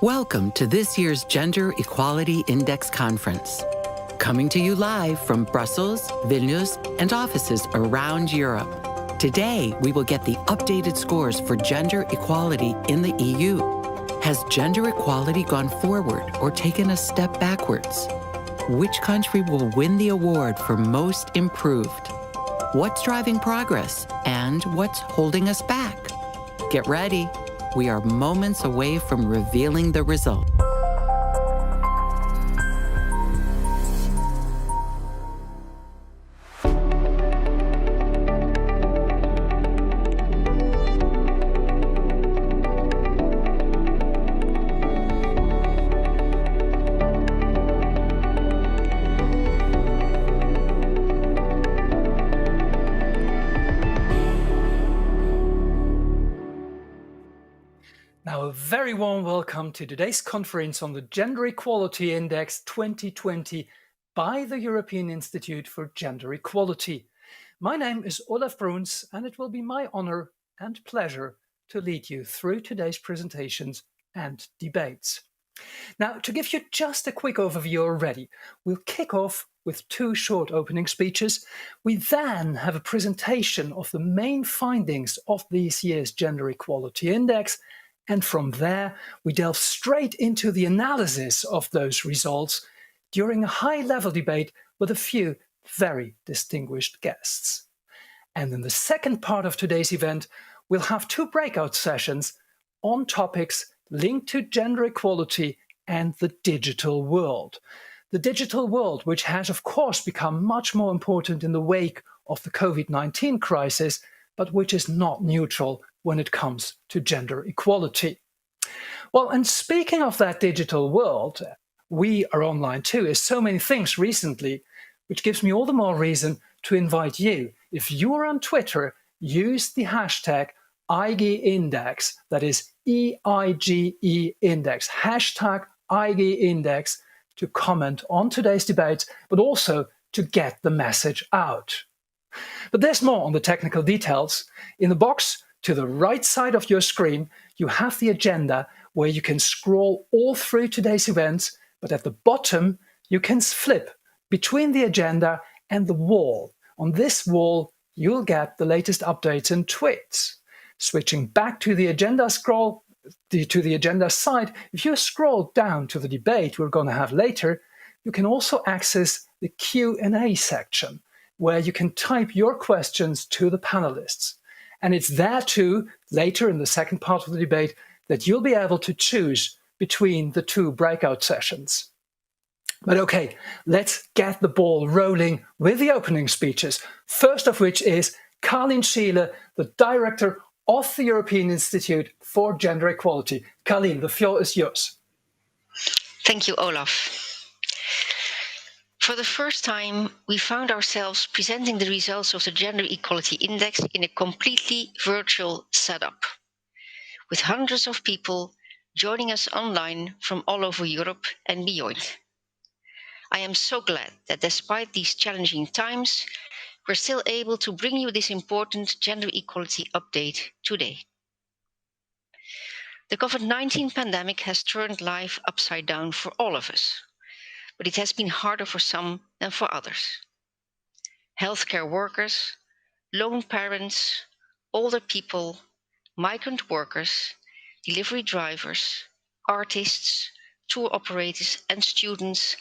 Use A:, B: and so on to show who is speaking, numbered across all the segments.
A: Welcome to this year's Gender Equality Index Conference. Coming to you live from Brussels, Vilnius, and offices around Europe. Today, we will get the updated scores for gender equality in the EU. Has gender equality gone forward or taken a step backwards? Which country will win the award for most improved? What's driving progress and what's holding us back? Get ready. We are moments away from revealing the result.
B: Now, a very warm welcome to today's conference on the Gender Equality Index 2020 by the European Institute for Gender Equality. My name is Olaf Bruns, and it will be my honor and pleasure to lead you through today's presentations and debates. Now, to give you just a quick overview already, we'll kick off with two short opening speeches. We then have a presentation of the main findings of this year's Gender Equality Index. And from there, we delve straight into the analysis of those results during a high-level debate with a few very distinguished guests. And in the second part of today's event, we'll have two breakout sessions on topics linked to gender equality and the digital world. The digital world, which has, of course, become much more important in the wake of the COVID-19 crisis, but which is not neutral when it comes to gender equality. Well, and speaking of that digital world, we are online too, as so many things recently, which gives me all the more reason to invite you. If you are on Twitter, use the hashtag EIGE Index, that is EIGE Index, hashtag EIGE Index, to comment on today's debate, but also to get the message out. But there's more on the technical details. In the box to the right side of your screen, you have the agenda where you can scroll all through today's events, but at the bottom, you can flip between the agenda and the wall. On this wall, you'll get the latest updates and tweets. Switching back to the agenda to the agenda side, if you scroll down to the debate we're going to have later, you can also access the Q&A section, where you can type your questions to the panelists. And it's there too, later in the second part of the debate, that you'll be able to choose between the two breakout sessions. But okay, let's get the ball rolling with the opening speeches. First of which is Carleen Schiele, the director of the European Institute for Gender Equality. Carleen, the floor is yours.
C: Thank you, Olaf. For the first time, we found ourselves presenting the results of the Gender Equality Index in a completely virtual setup, with hundreds of people joining us online from all over Europe and beyond. I am so glad that despite these challenging times, we're still able to bring you this important gender equality update today. The COVID-19 pandemic has turned life upside down for all of us, but it has been harder for some than for others. Healthcare workers, lone parents, older people, migrant workers, delivery drivers, artists, tour operators, and students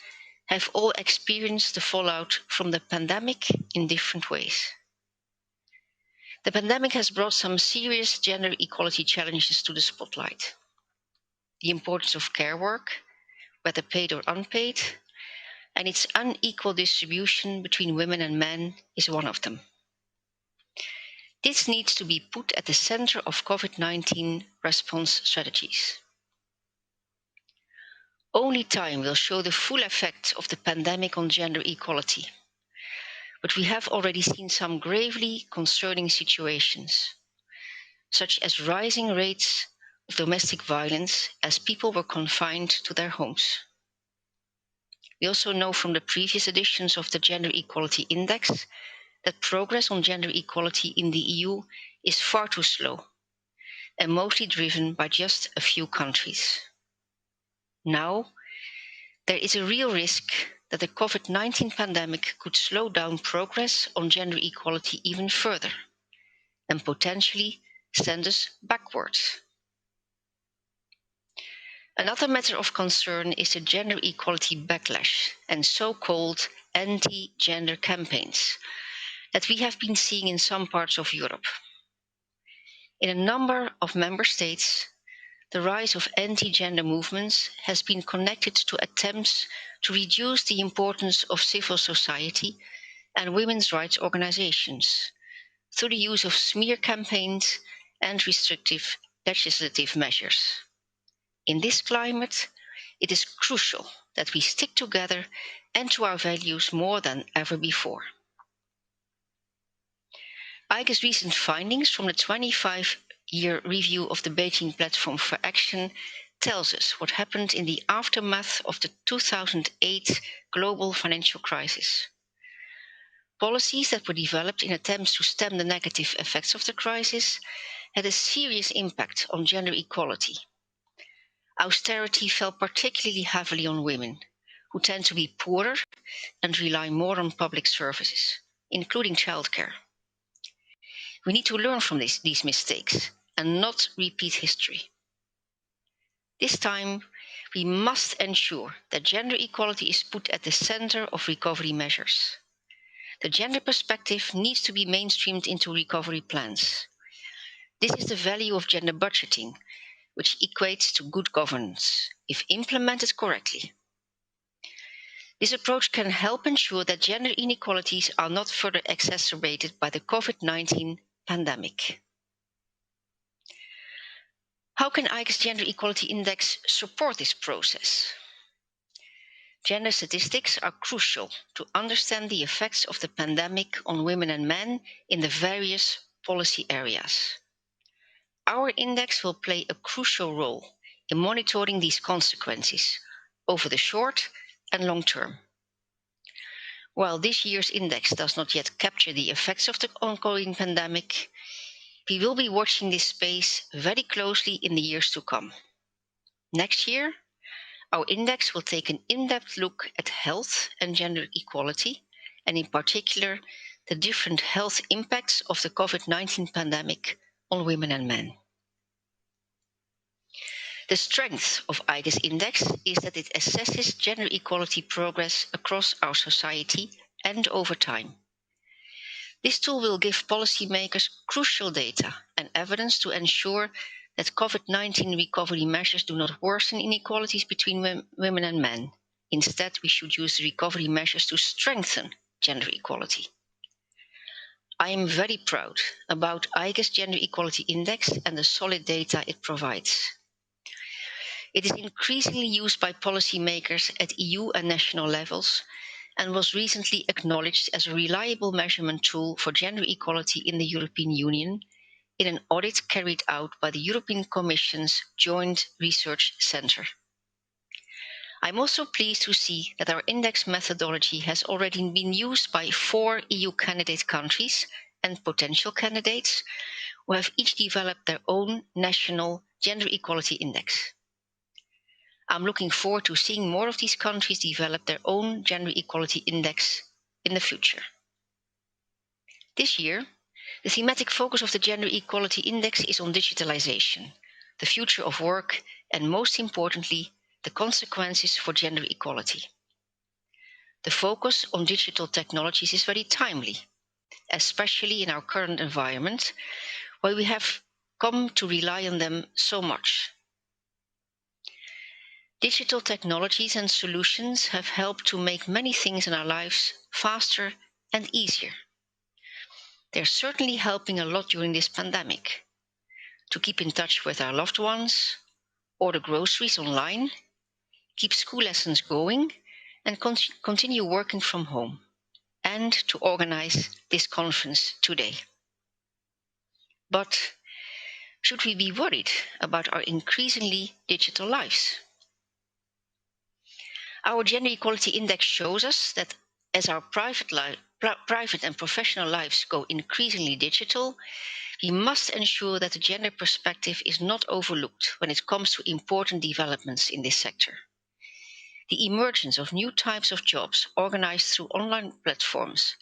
C: have all experienced the fallout from the pandemic in different ways. The pandemic has brought some serious gender equality challenges to the spotlight. The importance of care work, whether paid or unpaid, and its unequal distribution between women and men is one of them. This needs to be put at the center of COVID-19 response strategies. Only time will show the full effect of the pandemic on gender equality, but we have already seen some gravely concerning situations, such as rising rates of domestic violence as people were confined to their homes. We also know from the previous editions of the Gender Equality Index that progress on gender equality in the EU is far too slow and mostly driven by just a few countries. Now, there is a real risk that the COVID-19 pandemic could slow down progress on gender equality even further and potentially send us backwards. Another matter of concern is the gender equality backlash and so-called anti-gender campaigns that we have been seeing in some parts of Europe. In a number of member states, the rise of anti-gender movements has been connected to attempts to reduce the importance of civil society and women's rights organizations through the use of smear campaigns and restrictive legislative measures. In this climate, it is crucial that we stick together and to our values more than ever before. EIGE's recent findings from the 25-year review of the Beijing Platform for Action tells us what happened in the aftermath of the 2008 global financial crisis. Policies that were developed in attempts to stem the negative effects of the crisis had a serious impact on gender equality. Austerity fell particularly heavily on women, who tend to be poorer and rely more on public services, including childcare. We need to learn from these mistakes and not repeat history. This time, we must ensure that gender equality is put at the center of recovery measures. The gender perspective needs to be mainstreamed into recovery plans. This is the value of gender budgeting, which equates to good governance, if implemented correctly. This approach can help ensure that gender inequalities are not further exacerbated by the COVID-19 pandemic. How can EIGE's Gender Equality Index support this process? Gender statistics are crucial to understand the effects of the pandemic on women and men in the various policy areas. Our index will play a crucial role in monitoring these consequences over the short and long term. While this year's index does not yet capture the effects of the ongoing pandemic, we will be watching this space very closely in the years to come. Next year, our index will take an in-depth look at health and gender equality, and in particular, the different health impacts of the COVID-19 pandemic on women and men. The strength of EIGE's index is that it assesses gender equality progress across our society and over time. This tool will give policymakers crucial data and evidence to ensure that COVID-19 recovery measures do not worsen inequalities between women and men. Instead, we should use recovery measures to strengthen gender equality. I am very proud about EIGE's Gender Equality Index and the solid data it provides. It is increasingly used by policymakers at EU and national levels and was recently acknowledged as a reliable measurement tool for gender equality in the European Union in an audit carried out by the European Commission's Joint Research Centre. I'm also pleased to see that our index methodology has already been used by 4 EU candidate countries and potential candidates who have each developed their own national gender equality index. I'm looking forward to seeing more of these countries develop their own gender equality index in the future. This year, the thematic focus of the Gender Equality Index is on digitalization, the future of work, and most importantly, the consequences for gender equality. The focus on digital technologies is very timely, especially in our current environment, where we have come to rely on them so much. Digital technologies and solutions have helped to make many things in our lives faster and easier. They're certainly helping a lot during this pandemic. To keep in touch with our loved ones, order groceries online, keep school lessons going, and continue working from home, and to organize this conference today. But should we be worried about our increasingly digital lives? Our Gender Equality Index shows us that as our private and professional lives go increasingly digital, we must ensure that the gender perspective is not overlooked when it comes to important developments in this sector. The emergence of new types of jobs organized through online platforms,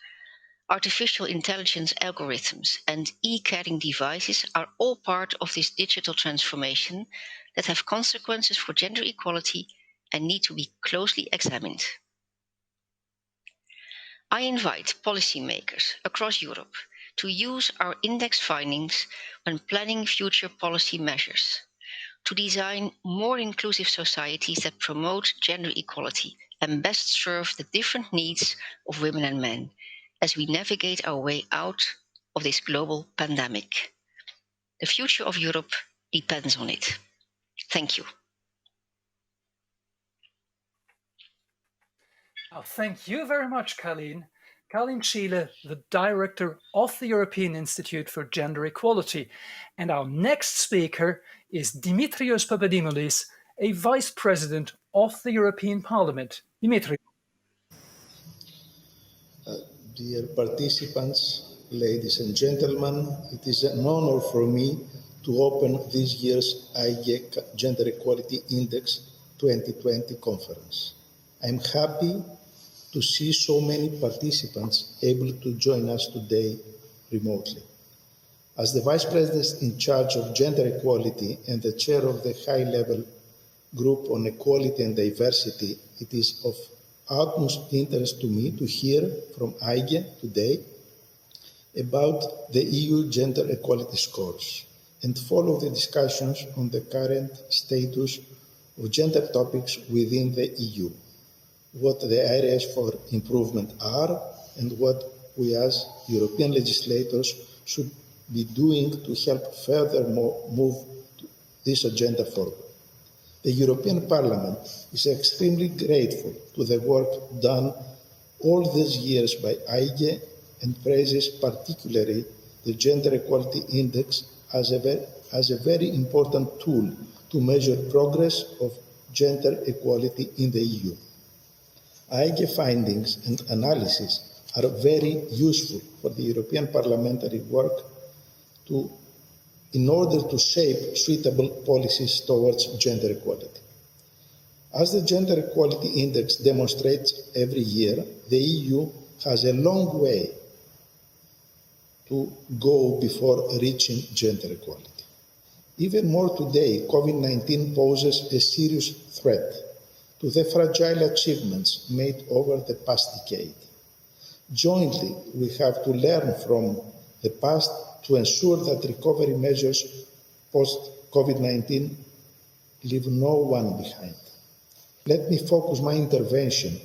C: artificial intelligence algorithms, and e-carrying devices are all part of this digital transformation that have consequences for gender equality and need to be closely examined. I invite policymakers across Europe to use our index findings when planning future policy measures, to design more inclusive societies that promote gender equality and best serve the different needs of women and men as we navigate our way out of this global pandemic. The future of Europe depends on it. Thank you.
B: Thank you very much, Colleen. Colleen Schiele, the Director of the European Institute for Gender Equality. And our next speaker is Dimitrios Papadimoulis, a Vice President of the European Parliament. Dimitri.
D: Dear participants, ladies and gentlemen, it is an honor for me to open this year's EIGE Gender Equality Index 2020 conference. I'm happy to see so many participants able to join us today remotely. As the Vice President in charge of gender equality and the chair of the high-level group on equality and diversity, it is of utmost interest to me to hear from EIGE today about the EU gender equality scores and follow the discussions on the current status of gender topics within the EU, what the areas for improvement are, and what we as European legislators should be doing to help further move this agenda forward. The European Parliament is extremely grateful to the work done all these years by EIGE and praises particularly the Gender Equality Index as a very important tool to measure progress of gender equality in the EU. EIGE findings and analysis are very useful for the European parliamentary work in order to shape suitable policies towards gender equality. As the Gender Equality Index demonstrates every year, the EU has a long way to go before reaching gender equality. Even more today, COVID-19 poses a serious threat to the fragile achievements made over the past decade. Jointly, we have to learn from the past to ensure that recovery measures post-COVID-19 leave no one behind. Let me focus my intervention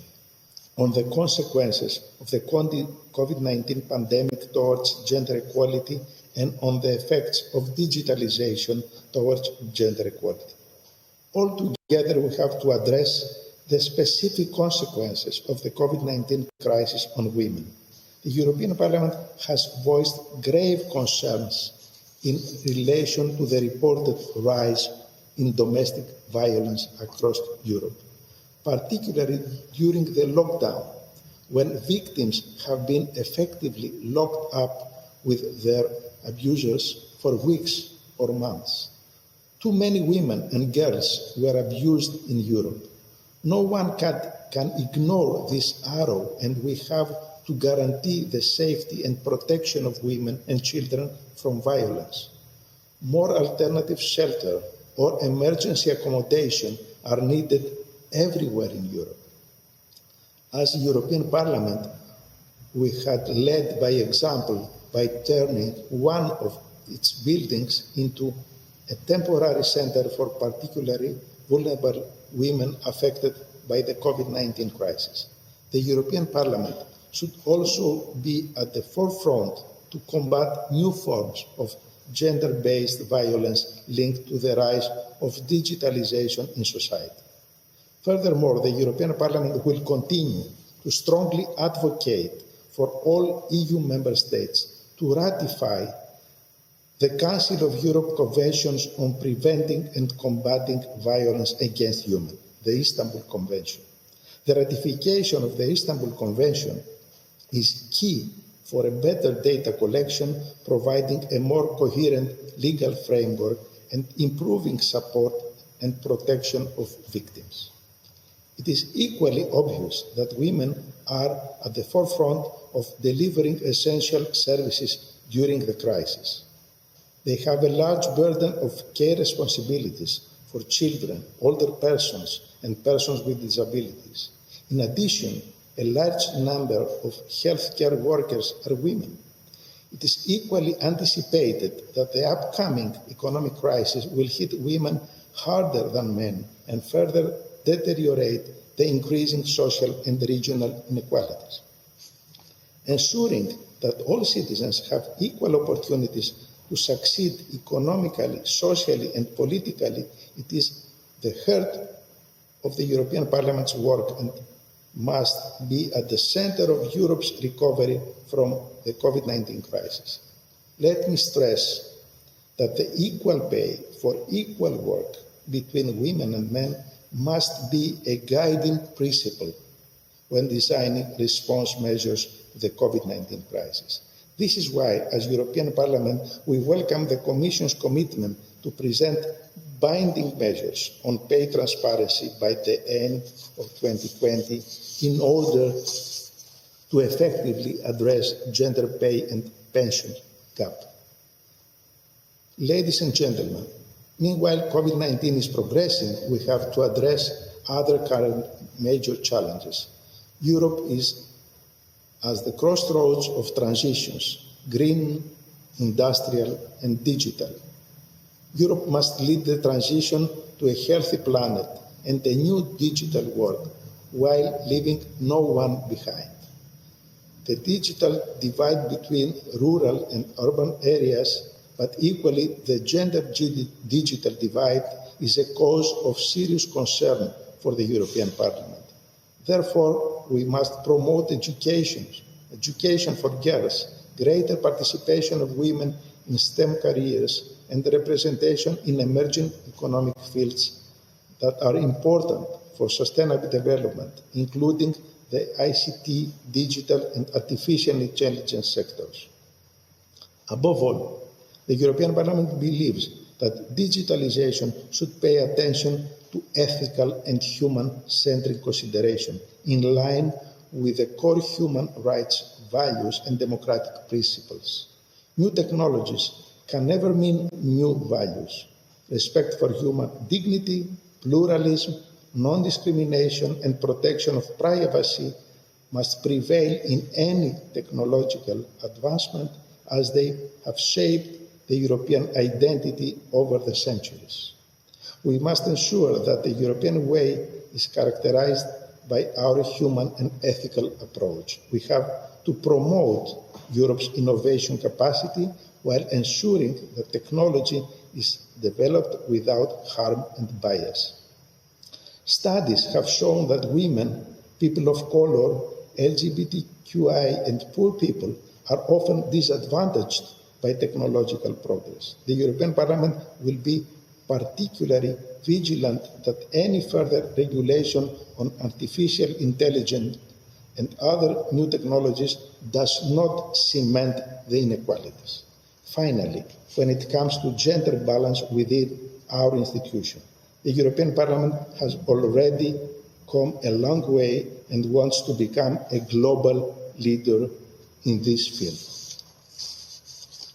D: on the consequences of the COVID-19 pandemic towards gender equality and on the effects of digitalization towards gender equality. Altogether, we have to address the specific consequences of the COVID-19 crisis on women. The European Parliament has voiced grave concerns in relation to the reported rise in domestic violence across Europe, particularly during the lockdown, when victims have been effectively locked up with their abusers for weeks or months. Too many women and girls were abused in Europe. No one can ignore this arrow, and we have to guarantee the safety and protection of women and children from violence. More alternative shelter or emergency accommodation are needed everywhere in Europe. As the European Parliament, we had led by example by turning one of its buildings into a temporary center for particularly vulnerable women affected by the COVID-19 crisis. The European Parliament should also be at the forefront to combat new forms of gender-based violence linked to the rise of digitalization in society. Furthermore, the European Parliament will continue to strongly advocate for all EU member states to ratify the Council of Europe Conventions on Preventing and Combating Violence Against Women, the Istanbul Convention. The ratification of the Istanbul Convention is key for a better data collection, providing a more coherent legal framework and improving support and protection of victims. It is equally obvious that women are at the forefront of delivering essential services during the crisis. They have a large burden of care responsibilities for children, older persons, and persons with disabilities. In addition, a large number of healthcare workers are women. It is equally anticipated that the upcoming economic crisis will hit women harder than men and further deteriorate the increasing social and regional inequalities. Ensuring that all citizens have equal opportunities to succeed economically, socially, and politically, it is the heart of the European Parliament's work and must be at the center of Europe's recovery from the COVID-19 crisis. Let me stress that the equal pay for equal work between women and men must be a guiding principle when designing response measures to the COVID-19 crisis. This is why, as European Parliament, we welcome the Commission's commitment to present binding measures on pay transparency by the end of 2020 in order to effectively address gender pay and pension gap. Ladies and gentlemen, meanwhile COVID-19 is progressing, we have to address other current major challenges. Europe is at the crossroads of transitions, green, industrial, and digital. Europe must lead the transition to a healthy planet and a new digital world while leaving no one behind. The digital divide between rural and urban areas, but equally the gender digital divide, is a cause of serious concern for the European Parliament. Therefore, we must promote education for girls, greater participation of women in STEM careers, and representation in emerging economic fields that are important for sustainable development, including the ICT, digital, and artificial intelligence sectors. Above all, the European Parliament believes that digitalization should pay attention to ethical and human-centric consideration in line with the core human rights, values, and democratic principles. New technologies can never mean new values. Respect for human dignity, pluralism, non-discrimination, and protection of privacy must prevail in any technological advancement as they have shaped the European identity over the centuries. We must ensure that the European way is characterized by our human and ethical approach. We have to promote Europe's innovation capacity while ensuring that technology is developed without harm and bias. Studies have shown that women, people of color, LGBTQI, and poor people are often disadvantaged by technological progress. The European Parliament will be particularly vigilant that any further regulation on artificial intelligence and other new technologies does not cement the inequalities. Finally, when it comes to gender balance within our institution, the European Parliament has already come a long way and wants to become a global leader in this field.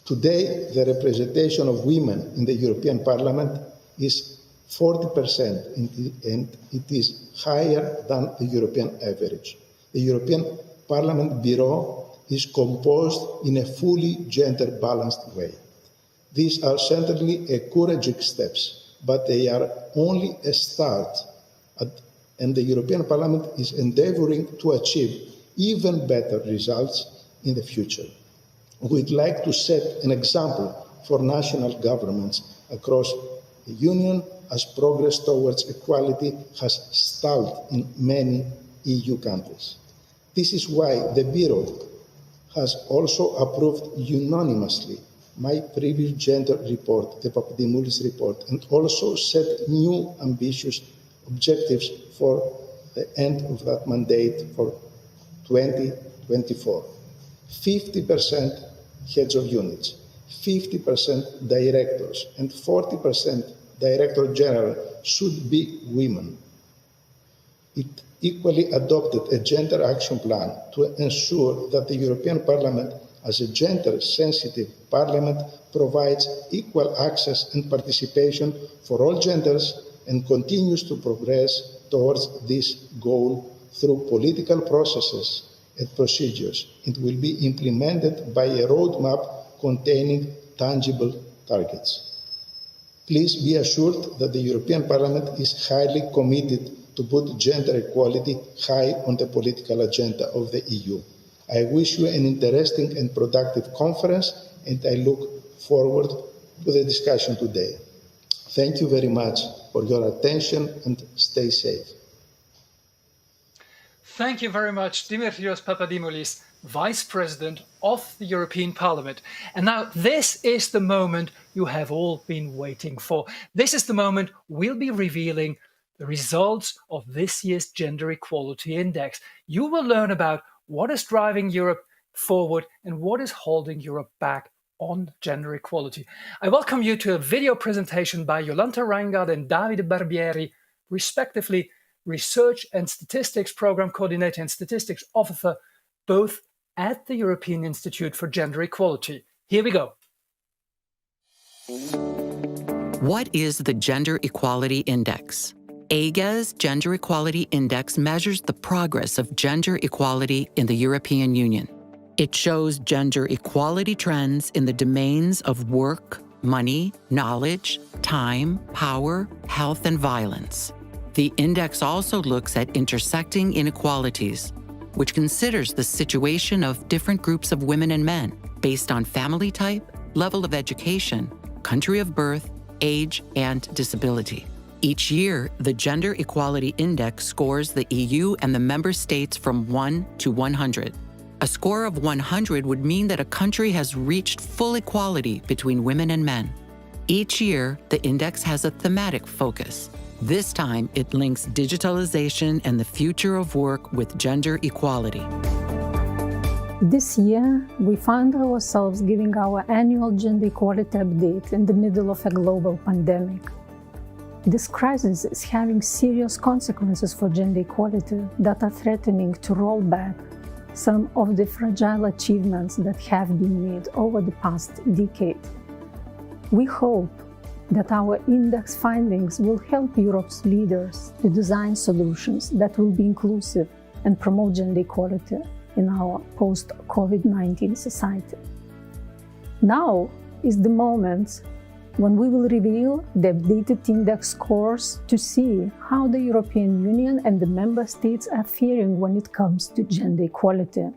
D: Today, the representation of women in the European Parliament is 40%, and it is higher than the European average. The European Parliament Bureau is composed in a fully gender-balanced way. These are certainly encouraging steps, but they are only a start, and the European Parliament is endeavoring to achieve even better results in the future. We'd like to set an example for national governments across the Union as progress towards equality has stalled in many EU countries. This is why the Bureau has also approved unanimously my previous gender report, the Papadimoulis report, and also set new ambitious objectives for the end of that mandate for 2024. 50% heads of units, 50% directors, and 40% Director General should be women. It equally adopted a gender action plan to ensure that the European Parliament, as a gender-sensitive parliament, provides equal access and participation for all genders and continues to progress towards this goal through political processes and procedures. It will be implemented by a roadmap containing tangible targets. Please be assured that the European Parliament is highly committed to put gender equality high on the political agenda of the EU. I wish you an interesting and productive conference, and I look forward to the discussion today. Thank you very much for your attention and stay safe.
B: Thank you very much, Dimitrios Papadimoulis, Vice President of the European Parliament. And now this is the moment you have all been waiting for. This is the moment we'll be revealing the results of this year's Gender Equality Index. You will learn about what is driving Europe forward and what is holding Europe back on gender equality. I welcome you to a video presentation by Jolanta Reingard and Davide Barbieri, respectively Research and Statistics Program Coordinator and Statistics Officer, both at the European Institute for Gender Equality. Here we go.
A: What is the Gender Equality Index? EIGE's Gender Equality Index measures the progress of gender equality in the European Union. It shows gender equality trends in the domains of work, money, knowledge, time, power, health, and violence. The index also looks at intersecting inequalities, which considers the situation of different groups of women and men based on family type, level of education, country of birth, age, and disability. Each year, the Gender Equality Index scores the EU and the member states from 1 to 100. A score of 100 would mean that a country has reached full equality between women and men. Each year, the index has a thematic focus. This time, it links digitalization and the future of work with gender equality.
E: This year, we find ourselves giving our annual gender equality update in the middle of a global pandemic. This crisis is having serious consequences for gender equality that are threatening to roll back some of the fragile achievements that have been made over the past decade. We hope that our index findings will help Europe's leaders to design solutions that will be inclusive and promote gender equality in our post-COVID-19 society. Now is the moment when we will reveal the updated index scores to see how the European Union and the member states are faring when it comes to gender equality.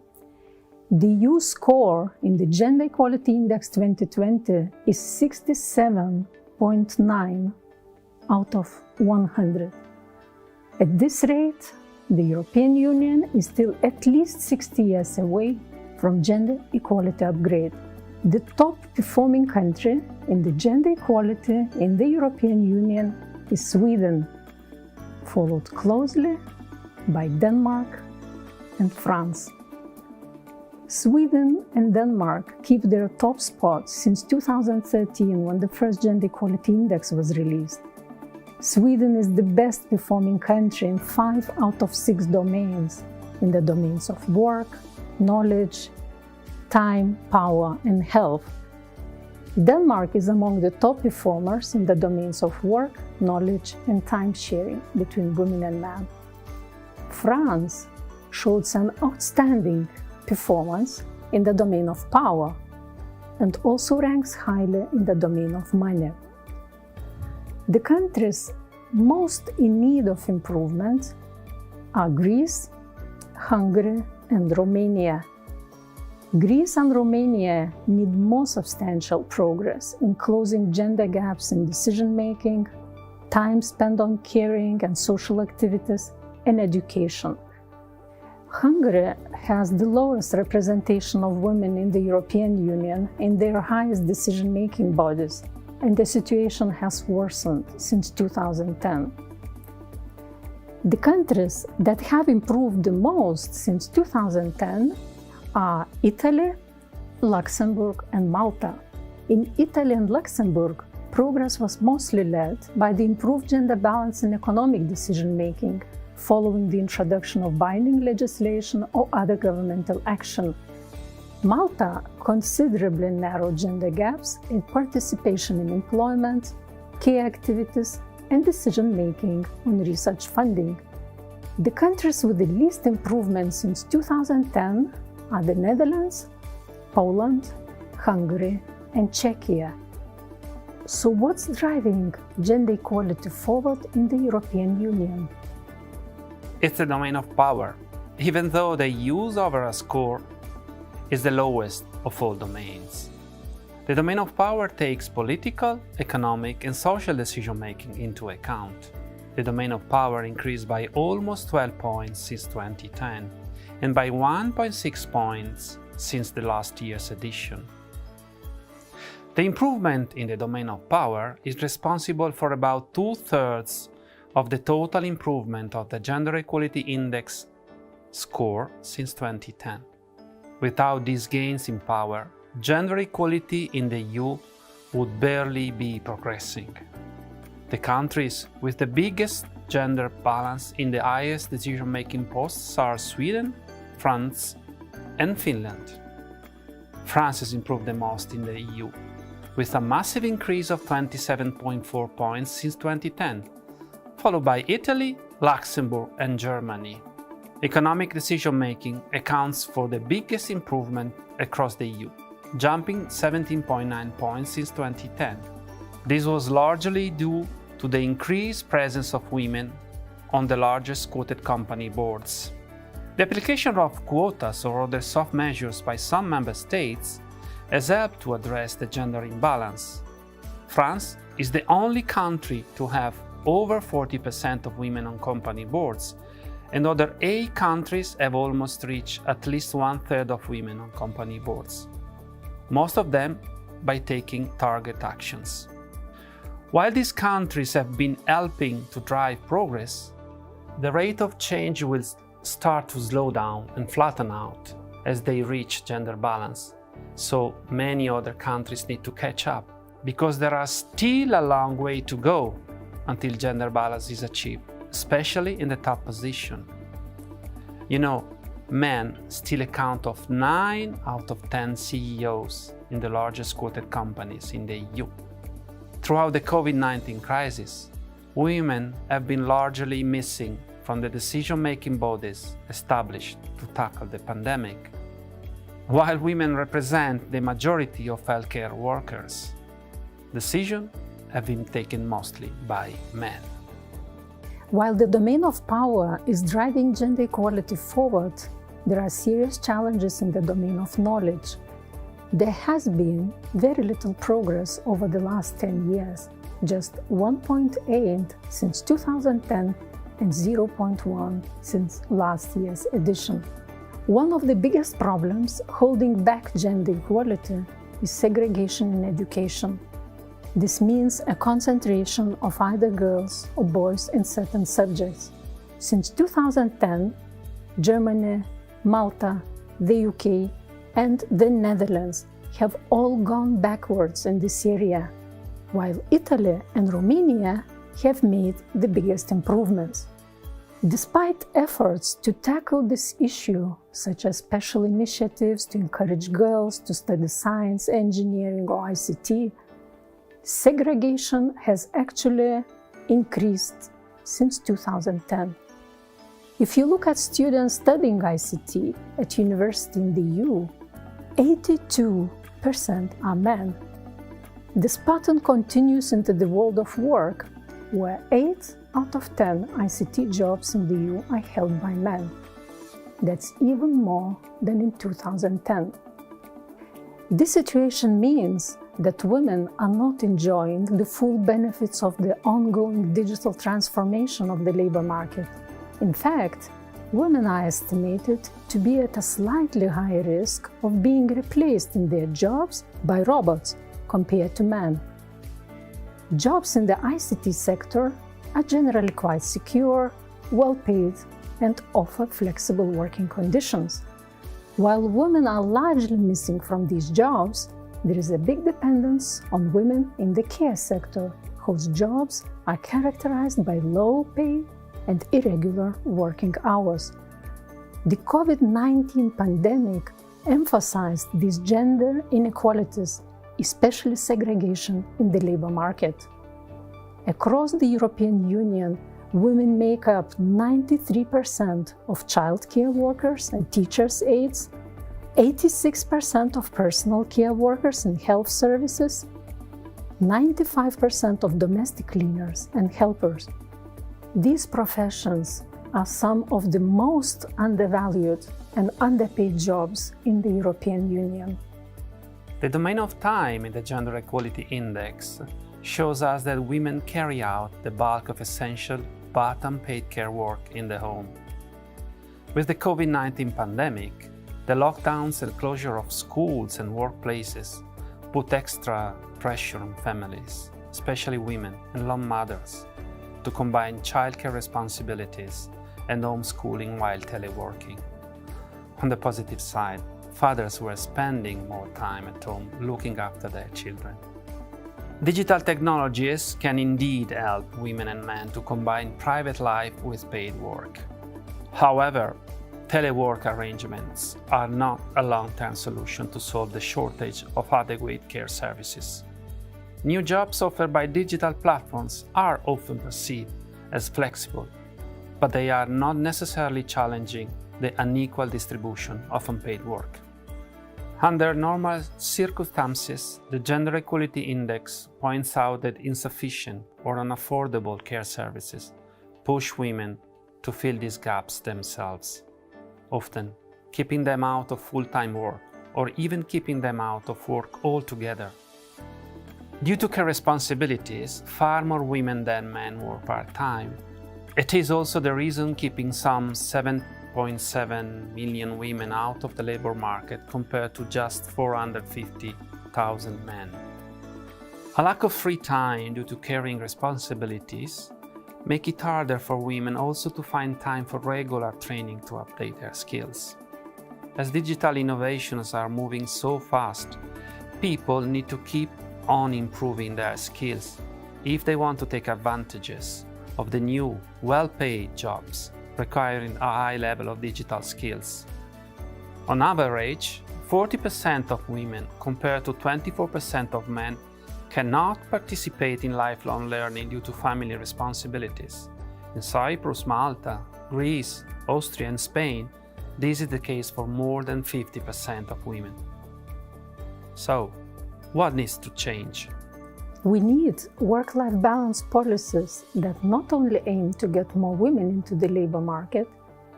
E: The EU score in the Gender Equality Index 2020 is 67.9 out of 100. At this rate, the European Union is still at least 60 years away from gender equality upgrade. The top performing country in the gender equality in the European Union is Sweden, followed closely by Denmark and France. Sweden and Denmark keep their top spots since 2013, when the first Gender Equality Index was released. Sweden is the best performing country in 5 out of 6 domains, in the domains of work, knowledge, time, power, and health. Denmark is among the top performers in the domains of work, knowledge, and time sharing between women and men. France showed some outstanding performance in the domain of power and also ranks highly in the domain of money. The countries most in need of improvement are Greece, Hungary, and Romania. Greece and Romania need more substantial progress in closing gender gaps in decision-making, time spent on caring and social activities, and education. Hungary has the lowest representation of women in the European Union in their highest decision-making bodies, and the situation has worsened since 2010. The countries that have improved the most since 2010 are Italy, Luxembourg, and Malta. In Italy and Luxembourg, progress was mostly led by the improved gender balance in economic decision-making, following the introduction of binding legislation or other governmental action. Malta considerably narrowed gender gaps in participation in employment, key activities, and decision-making on research funding. The countries with the least improvement since 2010 are the Netherlands, Poland, Hungary, and Czechia. So what's driving gender equality forward in the European Union?
F: It's the domain of power, even though the EU's overall score is the lowest of all domains. The domain of power takes political, economic, and social decision-making into account. The domain of power increased by almost 12 points since 2010, and by 1.6 points since the last year's edition. The improvement in the domain of power is responsible for about 2/3 of the total improvement of the Gender Equality Index score since 2010. Without these gains in power, gender equality in the EU would barely be progressing. The countries with the biggest gender balance in the highest decision-making posts are Sweden, France, and Finland. France has improved the most in the EU, with a massive increase of 27.4 points since 2010, followed by Italy, Luxembourg, and Germany. Economic decision-making accounts for the biggest improvement across the EU, jumping 17.9 points since 2010. This was largely due to the increased presence of women on the largest quoted company boards. The application of quotas or other soft measures by some member states has helped to address the gender imbalance. France is the only country to have over 40% of women on company boards, and other 8 countries have almost reached at least 1/3 of women on company boards, most of them by taking target actions. While these countries have been helping to drive progress, the rate of change will start to slow down and flatten out as they reach gender balance. So many other countries need to catch up, because there are still a long way to go until gender balance is achieved, especially in the top position. You know, men still account of 9 out of 10 CEOs in the largest quoted companies in the EU. Throughout the COVID-19 crisis, women have been largely missing from the decision-making bodies established to tackle the pandemic. While women represent the majority of healthcare workers, decisions have been taken mostly by men.
E: While the domain of power is driving gender equality forward, there are serious challenges in the domain of knowledge. There has been very little progress over the last 10 years, just 1.8 since 2010 and 0.1 since last year's edition. One of the biggest problems holding back gender equality is segregation in education. This means a concentration of either girls or boys in certain subjects. Since 2010, Germany, Malta, the UK, and the Netherlands have all gone backwards in this area, while Italy and Romania have made the biggest improvements. Despite efforts to tackle this issue, such as special initiatives to encourage girls to study science, engineering, or ICT, segregation has actually increased since 2010. If you look at students studying ICT at university in the EU, 82% are men. This pattern continues into the world of work, where 8 out of 10 ICT jobs in the EU are held by men. That's even more than in 2010. This situation means that women are not enjoying the full benefits of the ongoing digital transformation of the labor market. In fact, women are estimated to be at a slightly higher risk of being replaced in their jobs by robots compared to men. Jobs in the ICT sector are generally quite secure, well-paid, and offer flexible working conditions. While women are largely missing from these jobs, there is a big dependence on women in the care sector, whose jobs are characterized by low pay and irregular working hours. The COVID-19 pandemic emphasized these gender inequalities, especially segregation in the labor market. Across the European Union, women make up 93% of childcare workers and teachers' aides, 86% of personal care workers and health services, 95% of domestic cleaners and helpers. These professions are some of the most undervalued and underpaid jobs in the European Union.
F: The domain of time in the Gender Equality Index shows us that women carry out the bulk of essential but unpaid care work in the home. With the COVID-19 pandemic, the lockdowns and closure of schools and workplaces put extra pressure on families, especially women and lone mothers, to combine childcare responsibilities and homeschooling while teleworking. On the positive side, fathers were spending more time at home looking after their children. Digital technologies can indeed help women and men to combine private life with paid work. However, telework arrangements are not a long-term solution to solve the shortage of adequate care services. New jobs offered by digital platforms are often perceived as flexible, but they are not necessarily challenging the unequal distribution of unpaid work. Under normal circumstances, the Gender Equality Index points out that insufficient or unaffordable care services push women to fill these gaps themselves, often keeping them out of full-time work or even keeping them out of work altogether. Due to care responsibilities, far more women than men work part-time. It is also the reason keeping some 7.7 million women out of the labor market compared to just 450,000 men. A lack of free time due to caring responsibilities make it harder for women also to find time for regular training to update their skills. As digital innovations are moving so fast, people need to keep on improving their skills if they want to take advantages of the new, well-paid jobs requiring a high level of digital skills. On average, 40% of women compared to 24% of men cannot participate in lifelong learning due to family responsibilities. In Cyprus, Malta, Greece, Austria and Spain, this is the case for more than 50% of women. So, what needs to change?
E: We need work-life balance policies that not only aim to get more women into the labor market,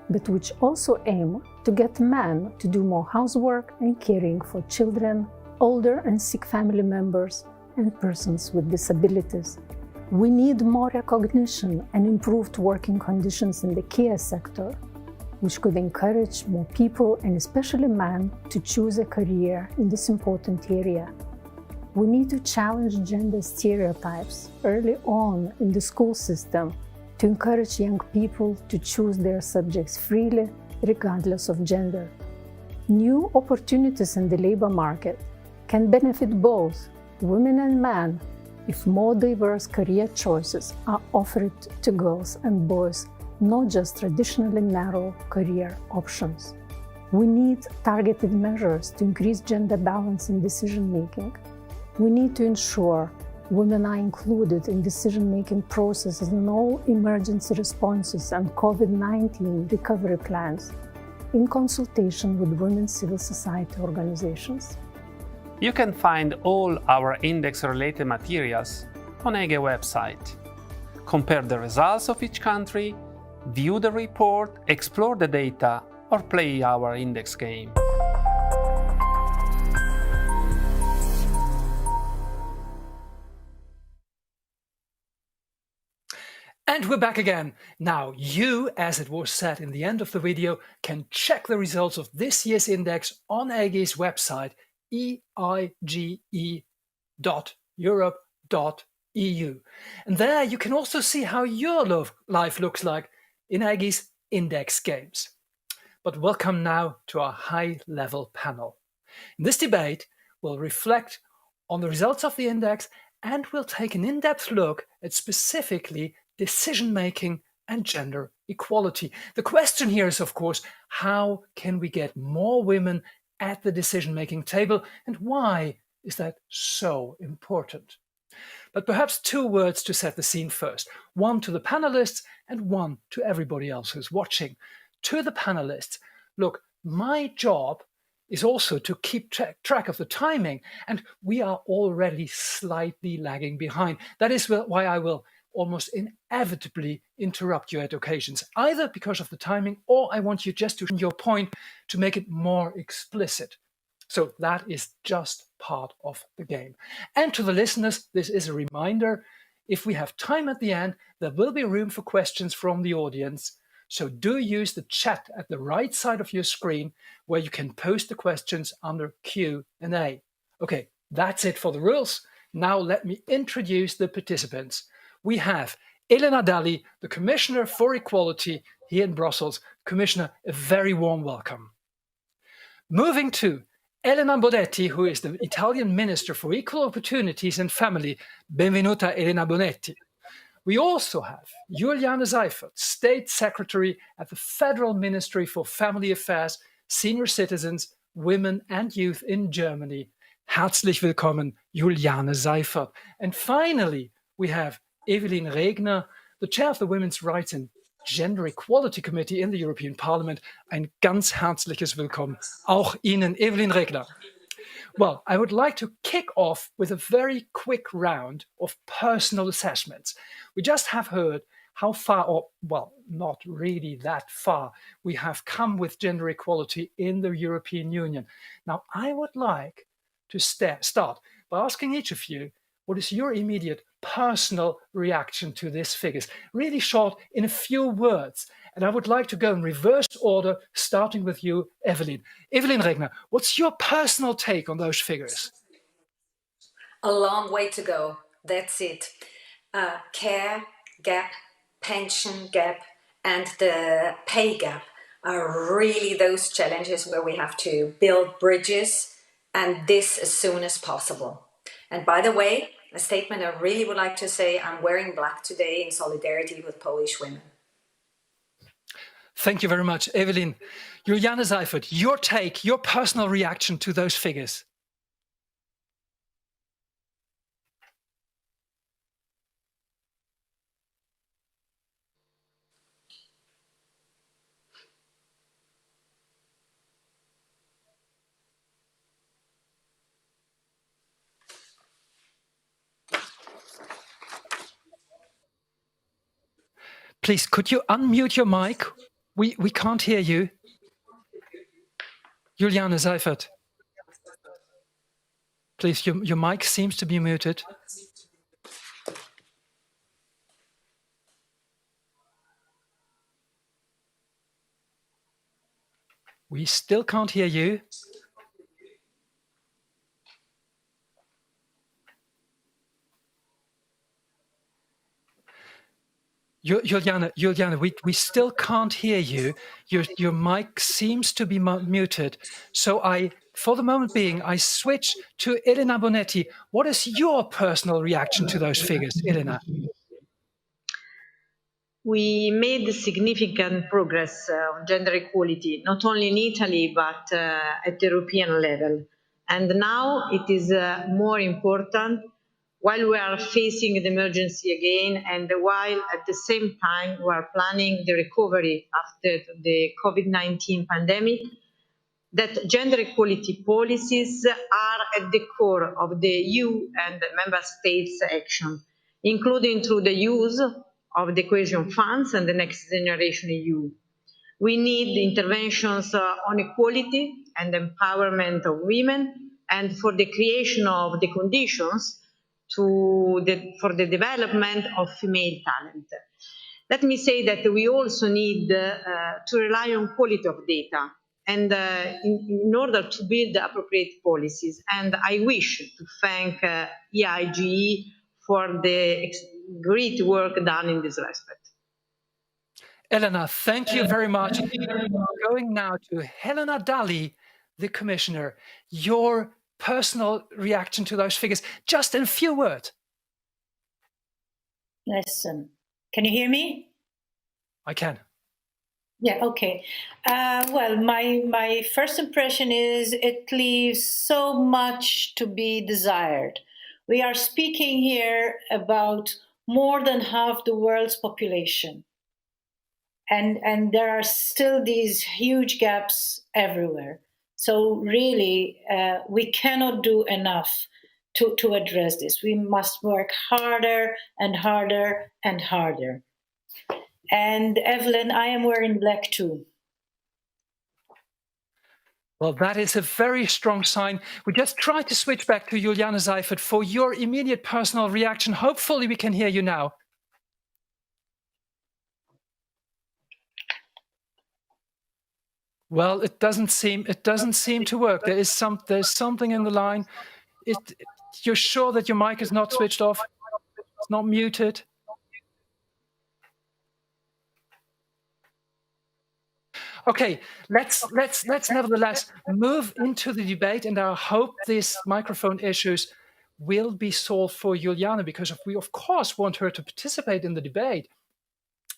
E: but which also aim to get men to do more housework and caring for children, older and sick family members, and persons with disabilities. We need more recognition and improved working conditions in the care sector, which could encourage more people, and especially men, to choose a career in this important area. We need to challenge gender stereotypes early on in the school system to encourage young people to choose their subjects freely, regardless of gender. New opportunities in the labor market can benefit both women and men if more diverse career choices are offered to girls and boys, not just traditionally narrow career options. We need targeted measures to increase gender balance in decision-making. We need to ensure women are included in decision-making processes in all emergency responses and COVID-19 recovery plans, in consultation with women's civil society organizations.
F: You can find all our index-related materials on EIGE website. Compare the results of each country, view the report, explore the data, or play our index game.
B: And we're back again. Now you, as it was said in the end of the video, can check the results of this year's index on EIGE's website, eige.europe.eu. And there you can also see how your life looks like in EIGE's index games. But welcome now to our high-level panel. In this debate, we'll reflect on the results of the index and we'll take an in-depth look at specifically decision-making and gender equality. The question here is, of course, how can we get more women at the decision-making table, and why is that so important? But perhaps 2 words to set the scene first. One to the panelists and one to everybody else who's watching. To the panelists, look, my job is also to keep track of the timing, and we are already slightly lagging behind. That is why I will almost inevitably interrupt you at occasions, either because of the timing, or I want you just to your point to make it more explicit. So that is just part of the game. And to the listeners, this is a reminder. If we have time at the end, there will be room for questions from the audience. So do use the chat at the right side of your screen where you can post the questions under Q&A. Okay, that's it for the rules. Now let me introduce the participants. We have Elena Dalli, the Commissioner for Equality here in Brussels. Commissioner, a very warm welcome. Moving to Elena Bonetti, who is the Italian Minister for Equal Opportunities and Family. Benvenuta, Elena Bonetti. We also have Juliane Seifert, State Secretary at the Federal Ministry for Family Affairs, Senior Citizens, Women and Youth in Germany. Herzlich willkommen, Juliane Seifert. And finally, we have Evelyn Regner, the Chair of the Women's Rights and Gender Equality Committee in the European Parliament. Ein ganz herzliches Willkommen auch Ihnen, Evelyn Regner. Well, I would like to kick off with a very quick round of personal assessments. We just have heard how far, or well, not really that far, we have come with gender equality in the European Union. Now, I would like to start by asking each of you, what is your immediate personal reaction to these figures? Really short, in a few words. And I would like to go in reverse order, starting with you, Evelyn. Evelyn Regner, what's your personal take on those figures?
G: A long way to go. That's it. Care gap, pension gap, and the pay gap are really those challenges where we have to build bridges, and this as soon as possible. And by the way, a statement I really would like to say, I'm wearing black today in solidarity with Polish women.
B: Thank you very much, Evelyn. Juliane Seifert, your take, your personal reaction to those figures. Please, could you unmute your mic? We can't hear you. Juliane Seifert. Please, your mic seems to be muted. We still can't hear you. Juliane, we still can't hear you. Your mic seems to be muted. So for the moment being, I switch to Elena Bonetti. What is your personal reaction to those figures, Elena?
H: We made significant progress on gender equality, not only in Italy, but at the European level. And now it is more important while we are facing the emergency again, and while at the same time we are planning the recovery after the COVID-19 pandemic, that gender equality policies are at the core of the EU and member states' action, including through the use of the cohesion funds and the Next Generation EU. We need interventions on equality and empowerment of women, and for the creation of the conditions for the development of female talent. Let me say that we also need to rely on quality of data and in order to build appropriate policies. And I wish to thank EIGE for the great work done in this respect.
B: Elena, thank you very much. Going now to Helena Dalli, the Commissioner. Your personal reaction to those figures, just in a few words.
I: Listen, can you hear me?
B: I can.
I: Yeah, okay. Well, my first impression is it leaves so much to be desired. We are speaking here about more than half the world's population. And there are still these huge gaps everywhere. So really, we cannot do enough to address this. We must work harder and harder and harder. And Evelyn, I am wearing black too.
B: Well, that is a very strong sign. We just try to switch back to Juliana Seifert for your immediate personal reaction. Hopefully we can hear you now. Well, it doesn't seem to work. There's something in the line. You're sure that your mic is not switched off? It's not muted? Okay, let's nevertheless move into the debate, and I hope these microphone issues will be solved for Juliana, because we of course want her to participate in the debate.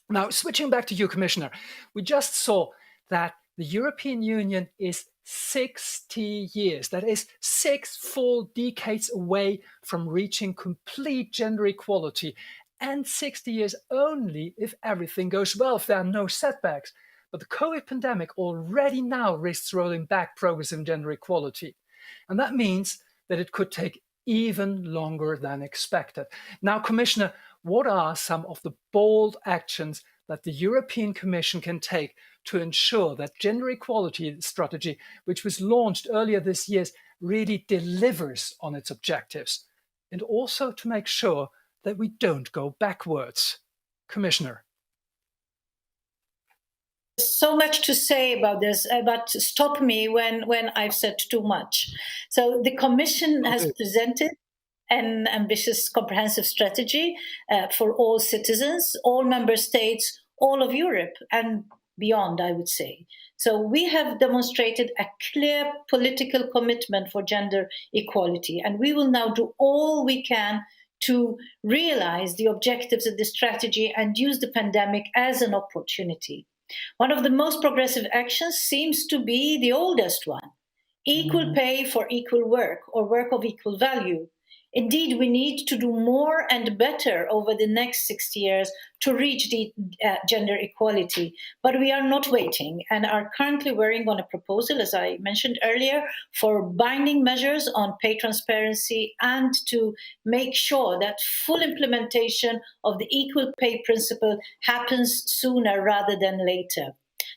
B: Now, switching back to you, Commissioner, we just saw that the European Union is 60 years, that is 6 full decades away from reaching complete gender equality, and 60 years only if everything goes well, if there are no setbacks. But the COVID pandemic already now risks rolling back progress in gender equality. And that means that it could take even longer than expected. Now, Commissioner, what are some of the bold actions that the European Commission can take to ensure that gender equality strategy, which was launched earlier this year, really delivers on its objectives? And also to make sure that we don't go backwards. Commissioner.
I: So much to say about this, but stop me when I've said too much. So the Commission has presented an ambitious, comprehensive strategy for all citizens, all member states, all of Europe, and beyond, I would say. So we have demonstrated a clear political commitment for gender equality, and we will now do all we can to realize the objectives of the strategy and use the pandemic as an opportunity. One of the most progressive actions seems to be the oldest one: equal pay for equal work, or work of equal value. Indeed, we need to do more and better over the next 60 years to reach the gender equality. But we are not waiting and are currently working on a proposal, as I mentioned earlier, for binding measures on pay transparency and to make sure that full implementation of the equal pay principle happens sooner rather than later.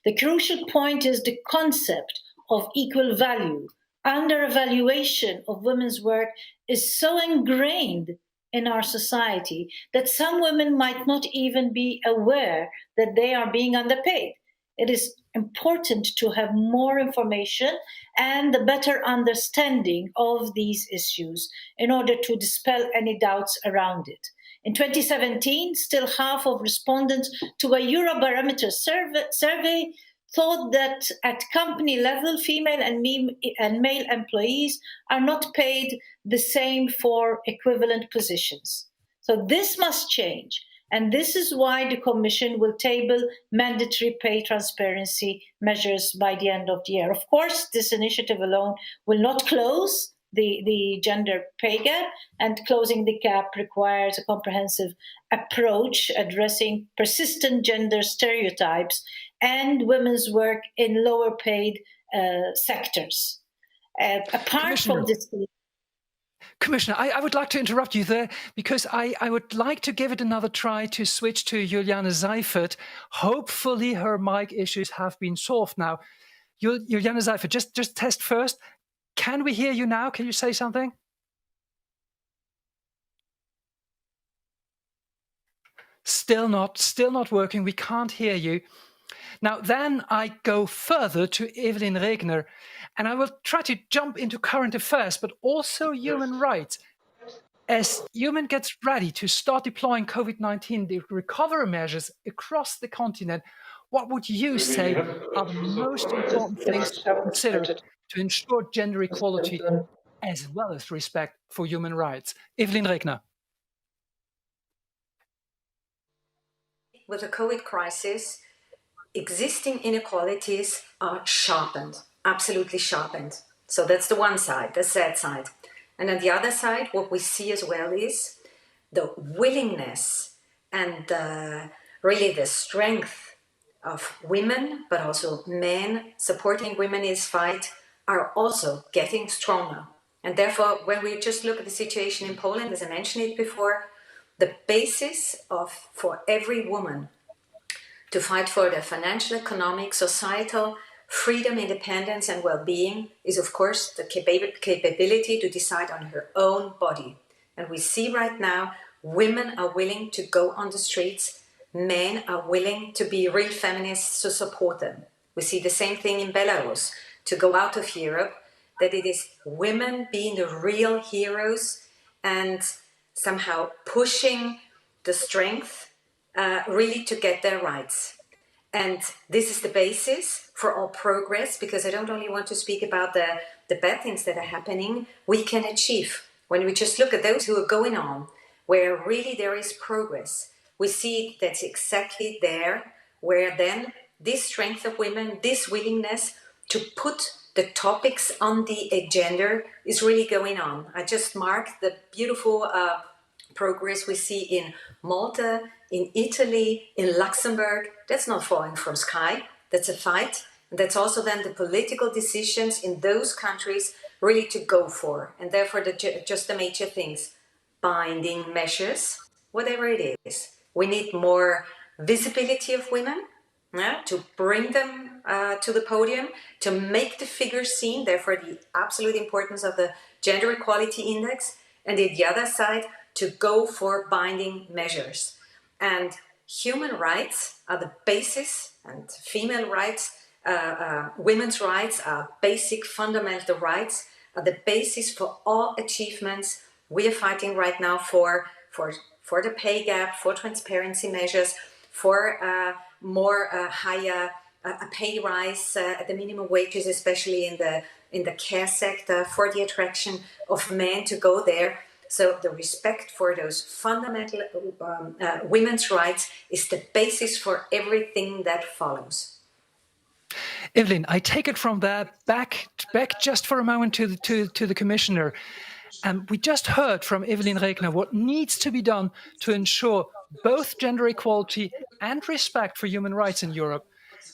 I: The crucial point is the concept of equal value. Under-evaluation of women's work is so ingrained in our society that some women might not even be aware that they are being underpaid. It is important to have more information and a better understanding of these issues in order to dispel any doubts around it. In 2017, still half of respondents to a Eurobarometer survey thought that at company level, female and male employees are not paid the same for equivalent positions. So this must change. And this is why the Commission will table mandatory pay transparency measures by the end of the year. Of course, this initiative alone will not close the gender pay gap, and closing the gap requires a comprehensive approach addressing persistent gender stereotypes and women's work in lower paid sectors. Apart from this.
B: Commissioner, I would like to interrupt you there because I would like to give it another try to switch to Juliana Seifert. Hopefully her mic issues have been solved now. Juliana Seifert, just test first. Can we hear you now? Can you say something? Still not working. We can't hear you. Now, then I go further to Evelyn Regner, and I will try to jump into current affairs, but also human rights. As Human gets ready to start deploying COVID-19 recovery measures across the continent, what would you say are the most important things to consider to ensure gender equality as well as respect for human rights? Evelyn Regner.
G: with the COVID crisis, existing inequalities are sharpened, absolutely sharpened. So that's the one side, the sad side. And on the other side, what we see as well is the willingness and really the strength of women, but also men supporting women in this fight are also getting stronger. And therefore, when we just look at the situation in Poland, as I mentioned it before, the basis for every woman to fight for their financial, economic, societal freedom, independence, and well-being is, of course, the capability to decide on her own body. And we see right now, women are willing to go on the streets, men are willing to be real feminists to support them. We see the same thing in Belarus, to go out of Europe, that it is women being the real heroes and somehow pushing the strength really to get their rights. And this is the basis for all progress, because I don't only want to speak about the bad things that are happening, we can achieve. When we just look at those who are going on, where really there is progress, we see that's exactly there, where then this strength of women, this willingness to put the topics on the agenda is really going on. I just marked the beautiful progress we see in Malta, in Italy, in Luxembourg. That's not falling from sky, that's a fight. And that's also then the political decisions in those countries really to go for. And therefore, just the major things, binding measures, whatever it is. We need more visibility of women, to bring them to the podium, to make the figures seen, therefore the absolute importance of the Gender Equality Index, and on the other side, to go for binding measures. And human rights are the basis, and female rights, women's rights are basic fundamental rights, are the basis for all achievements we are fighting right now for the pay gap, for transparency measures, for more higher a pay rise at the minimum wages, especially in the care sector, for the attraction of men to go there. So the respect for those fundamental women's rights is the basis for everything that follows.
B: Evelyn, I take it from that back just for a moment to the Commissioner. We just heard from Evelyn Regner what needs to be done to ensure both gender equality and respect for human rights in Europe.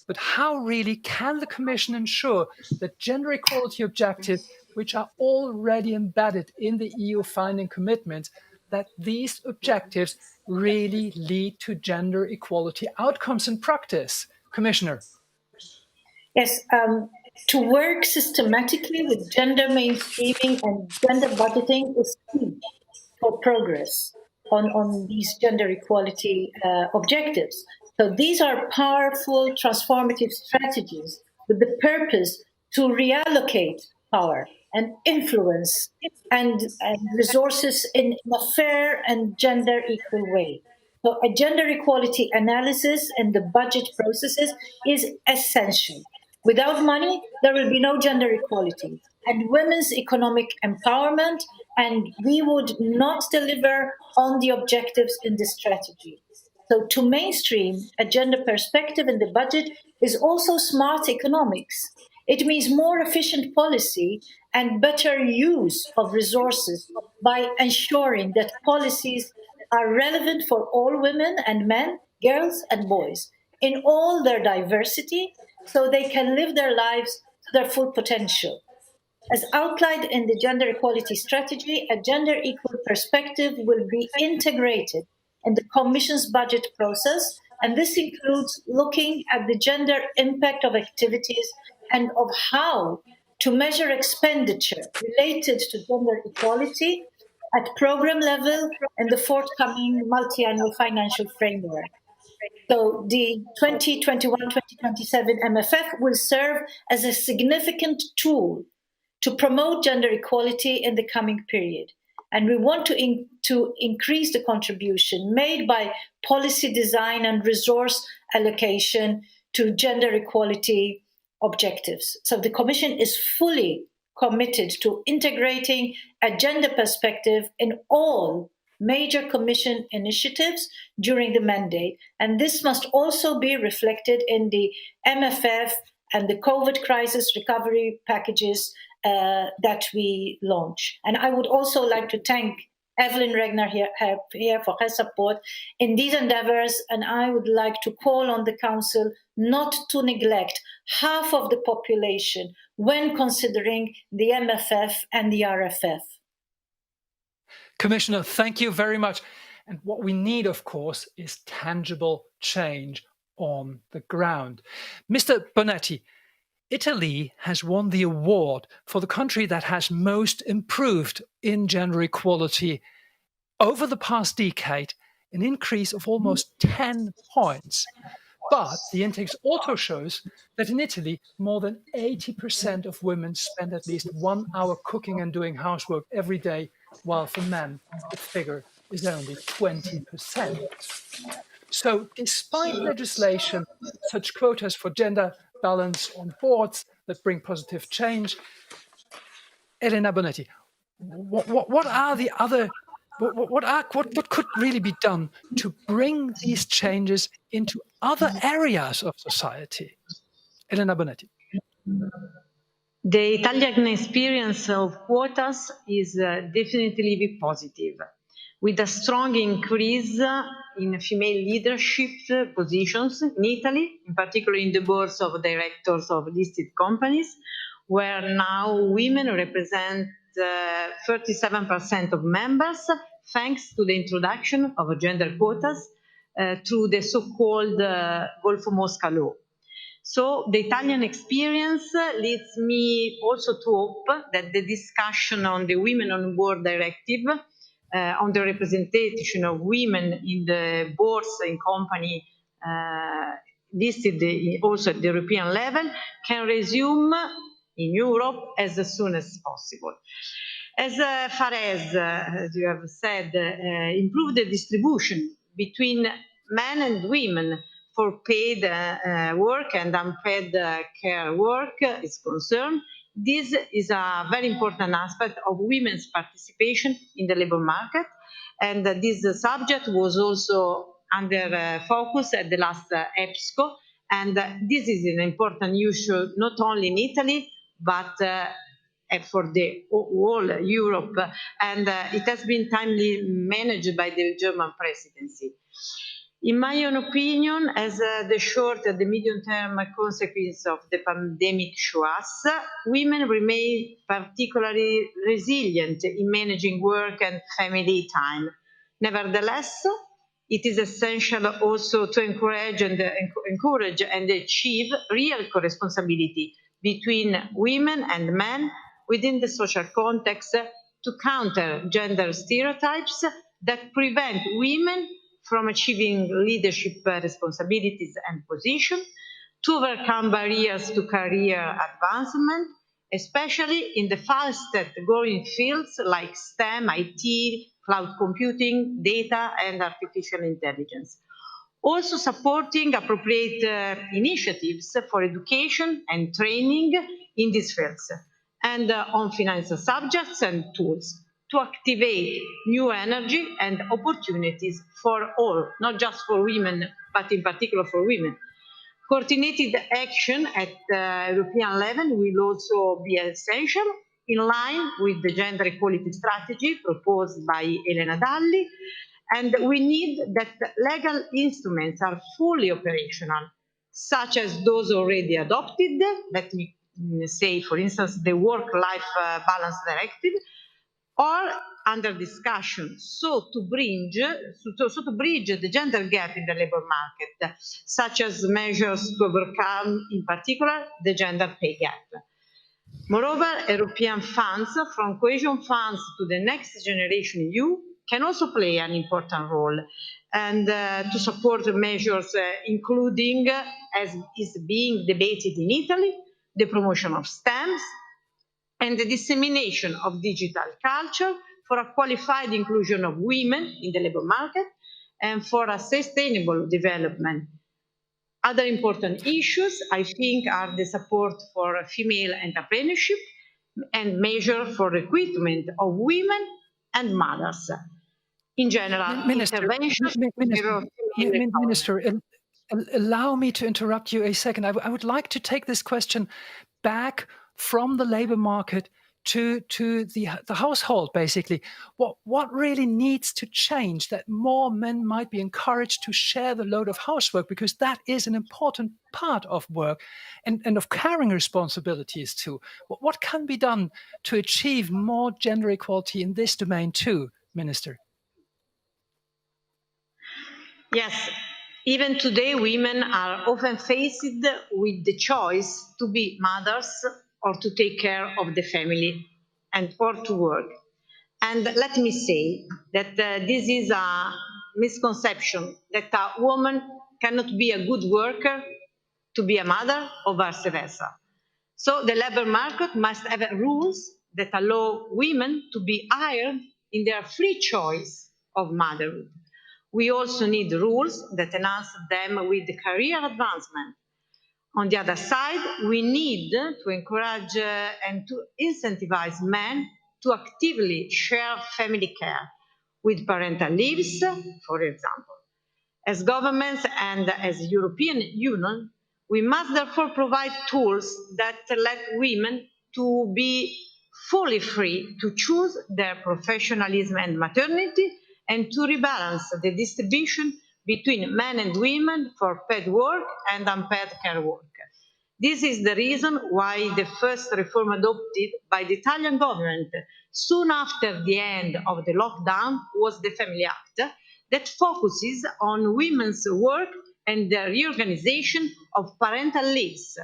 B: But how really can the Commission ensure that gender equality objectives, which are already embedded in the EU funding commitments, that these objectives really lead to gender equality outcomes in practice? Commissioner.
I: Yes, to work systematically with gender mainstreaming and gender budgeting is key for progress on these gender equality objectives. So these are powerful, transformative strategies with the purpose to reallocate power and influence and resources in a fair and gender equal way. So a gender equality analysis and the budget processes is essential. Without money, there will be no gender equality and women's economic empowerment, and we would not deliver on the objectives in this strategy. So to mainstream a gender perspective in the budget is also smart economics. It means more efficient policy and better use of resources by ensuring that policies are relevant for all women and men, girls and boys in all their diversity, so they can live their lives to their full potential. As outlined in the gender equality strategy, a gender equal perspective will be integrated in the Commission's budget process, and this includes looking at the gender impact of activities and of how to measure expenditure related to gender equality at program level in the forthcoming multi-annual financial framework. So the 2021-2027 MFF will serve as a significant tool to promote gender equality in the coming period. And we want to increase the contribution made by policy design and resource allocation to gender equality objectives. So the Commission is fully committed to integrating a gender perspective in all major Commission initiatives during the mandate. And this must also be reflected in the MFF and the COVID crisis recovery packages that we launch. And I would also like to thank Evelyn Regner here for her support in these endeavors, and I would like to call on the Council not to neglect half of the population when considering the MFF and the RFF.
B: Commissioner, thank you very much. And what we need, of course, is tangible change on the ground. Mr. Bonetti, Italy has won the award for the country that has most improved in gender equality over the past decade, an increase of almost 10 points. But the index also shows that in Italy, more than 80% of women spend at least 1 hour cooking and doing housework every day, while for men, the figure is only 20%. So despite legislation, such quotas for gender balance on boards that bring positive change, Elena Bonetti, what are the other, what could really be done to bring these changes into other areas of society? Elena Bonetti.
H: The Italian experience of quotas is definitely positive, with a strong increase in female leadership positions in Italy, in particular in the boards of directors of listed companies, where now women represent 37% of members, thanks to the introduction of gender quotas through the so-called Golfo Mosca law. So the Italian experience leads me also to hope that the discussion on the Women on Board Directive, on the representation of women in the boards in company listed also at the European level, can resume in Europe as soon as possible. As far as you have said, improve the distribution between men and women for paid work and unpaid care work is concerned, this is a very important aspect of women's participation in the labour market, and this subject was also under focus at the last EPSCO, and this is an important issue not only in Italy but for the whole Europe, and it has been timely managed by the German presidency. In my own opinion, as the short and the medium-term consequence of the pandemic show us, women remain particularly resilient in managing work and family time. Nevertheless, it is essential also to encourage and achieve real co-responsibility between women and men within the social context to counter gender stereotypes that prevent women from achieving leadership responsibilities and positions, to overcome barriers to career advancement, especially in the fastest growing fields like STEM, IT, cloud computing, data, and artificial intelligence. Also supporting appropriate initiatives for education and training in these fields, and on financial subjects and tools, to activate new energy and opportunities for all, not just for women, but in particular for women. Coordinated action at European level will also be essential, in line with the gender equality strategy proposed by Elena Dalli, and we need that legal instruments are fully operational, such as those already adopted. Let me say, for instance, the Work-Life Balance Directive, or under discussion, so to bridge the gender gap in the labour market, such as measures to overcome, in particular, the gender pay gap. Moreover, European funds, from cohesion funds to the Next Generation EU, can also play an important role, and to support measures including, as is being debated in Italy, the promotion of STEMs and the dissemination of digital culture for a qualified inclusion of women in the labour market and for a sustainable development. Other important issues, I think, are the support for female entrepreneurship and measure for recruitment of women and mothers. in general, interventions
B: Minister, allow me to interrupt you a second. I would like to take this question back from the labor market to the household, basically. What really needs to change that more men might be encouraged to share the load of housework, because that is an important part of work and of caring responsibilities too. What can be done to achieve more gender equality in this domain too, Minister?
H: Yes, even today women are often faced with the choice to be mothers or to take care of the family and or to work. And let me say that this is a misconception that a woman cannot be a good worker to be a mother or vice versa. So the labour market must have rules that allow women to be hired in their free choice of motherhood. We also need rules that enhance them with career advancement. On the other side, we need to encourage and to incentivize men to actively share family care with parental leaves, for example. As governments and as European Union, we must therefore provide tools that let women to be fully free to choose their professionalism and maternity and to rebalance the distribution between men and women for paid work and unpaid care work. This is the reason why the first reform adopted by the Italian government soon after the end of the lockdown was the Family Act, that focuses on women's work and the reorganization of parental leaves.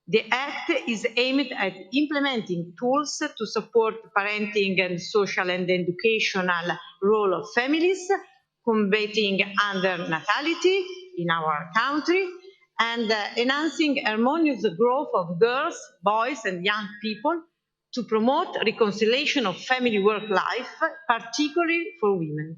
H: The Act is aimed at implementing tools to support parenting and social and educational role of families, combating undernatality in our country, and enhancing harmonious growth of girls, boys, and young people to promote reconciliation of family work life, particularly for women.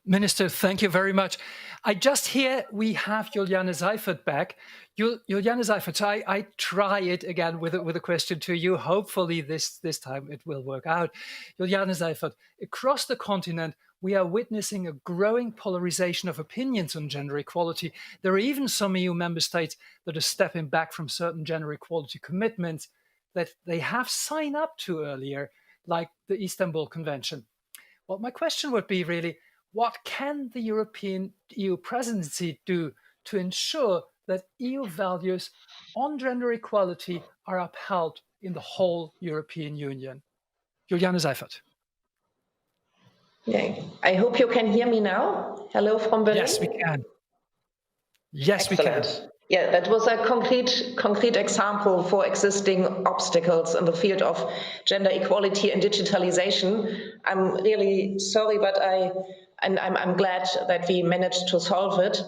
B: Minister, thank you very much. I just hear we have Juliane Seifert back. Juliane Seifert, I try it again with a question to you. Hopefully this time it will work out. Juliane Seifert, across the continent, we are witnessing a growing polarization of opinions on gender equality. There are even some EU member states that are stepping back from certain gender equality commitments that they have signed up to earlier, like the Istanbul Convention. Well, my question would be really, what can the European EU presidency do to ensure that EU values on gender equality are upheld in the whole European Union? Juliane Seifert.
J: Yeah, I hope you can hear me now. Hello from Berlin.
B: Yes, we can. Yes,
J: Excellent.
B: we can.
J: Yeah, that was a concrete example for existing obstacles in the field of gender equality and digitalization. I'm really sorry, but I'm glad that we managed to solve it.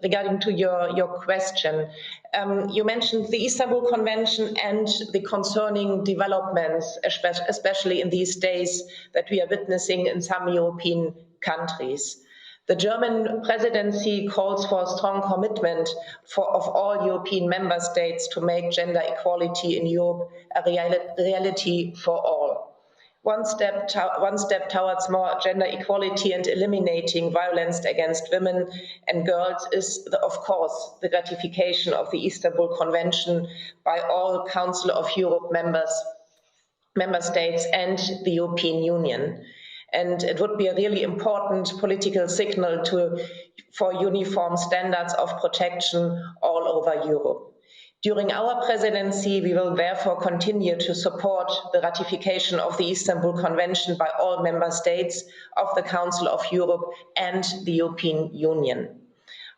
J: Regarding to your question, you mentioned the Istanbul Convention and the concerning developments, especially in these days that we are witnessing in some European countries. The German presidency calls for a strong commitment of all European member states to make gender equality in Europe a reality for all. One step towards more gender equality and eliminating violence against women and girls is, of course, the ratification of the Istanbul Convention by all Council of Europe member states and the European Union. And it would be a really important political signal for uniform standards of protection all over Europe. During our presidency, we will therefore continue to support the ratification of the Istanbul Convention by all member states of the Council of Europe and the European Union.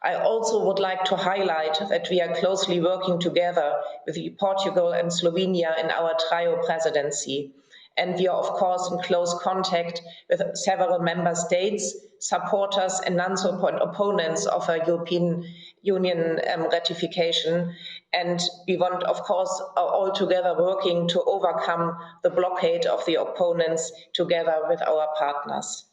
J: I also would like to highlight that we are closely working together with Portugal and Slovenia in our trio presidency. And we are, of course, in close contact with several member states, supporters and non-support opponents of a European Union ratification. And we want, of course, all together working to overcome the blockade of the opponents together with our partners.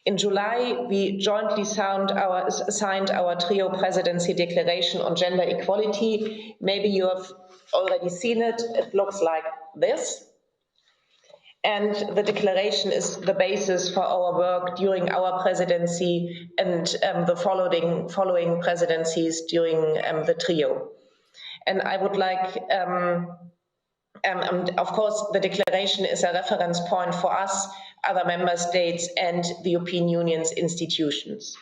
J: In July, we jointly signed our trio presidency declaration on gender equality. Maybe you have already seen it. It looks like this. And the declaration is the basis for our work during our presidency and the following presidencies during the trio. And I would like, of course, the declaration is a reference point for us, other member states, and the European Union's institutions.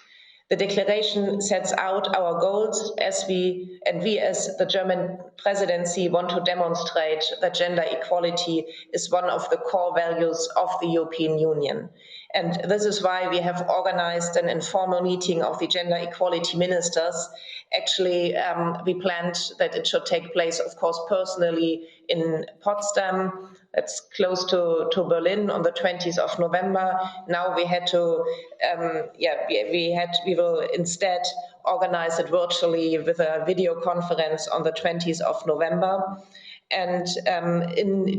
J: The declaration sets out our goals as we as the German presidency want to demonstrate that gender equality is one of the core values of the European Union. And this is why we have organized an informal meeting of the gender equality ministers. Actually, we planned that it should take place, of course, personally in Potsdam. That's close to Berlin on the 20th of November. Now we had to, we will instead organize it virtually with a video conference on the 20th of November. And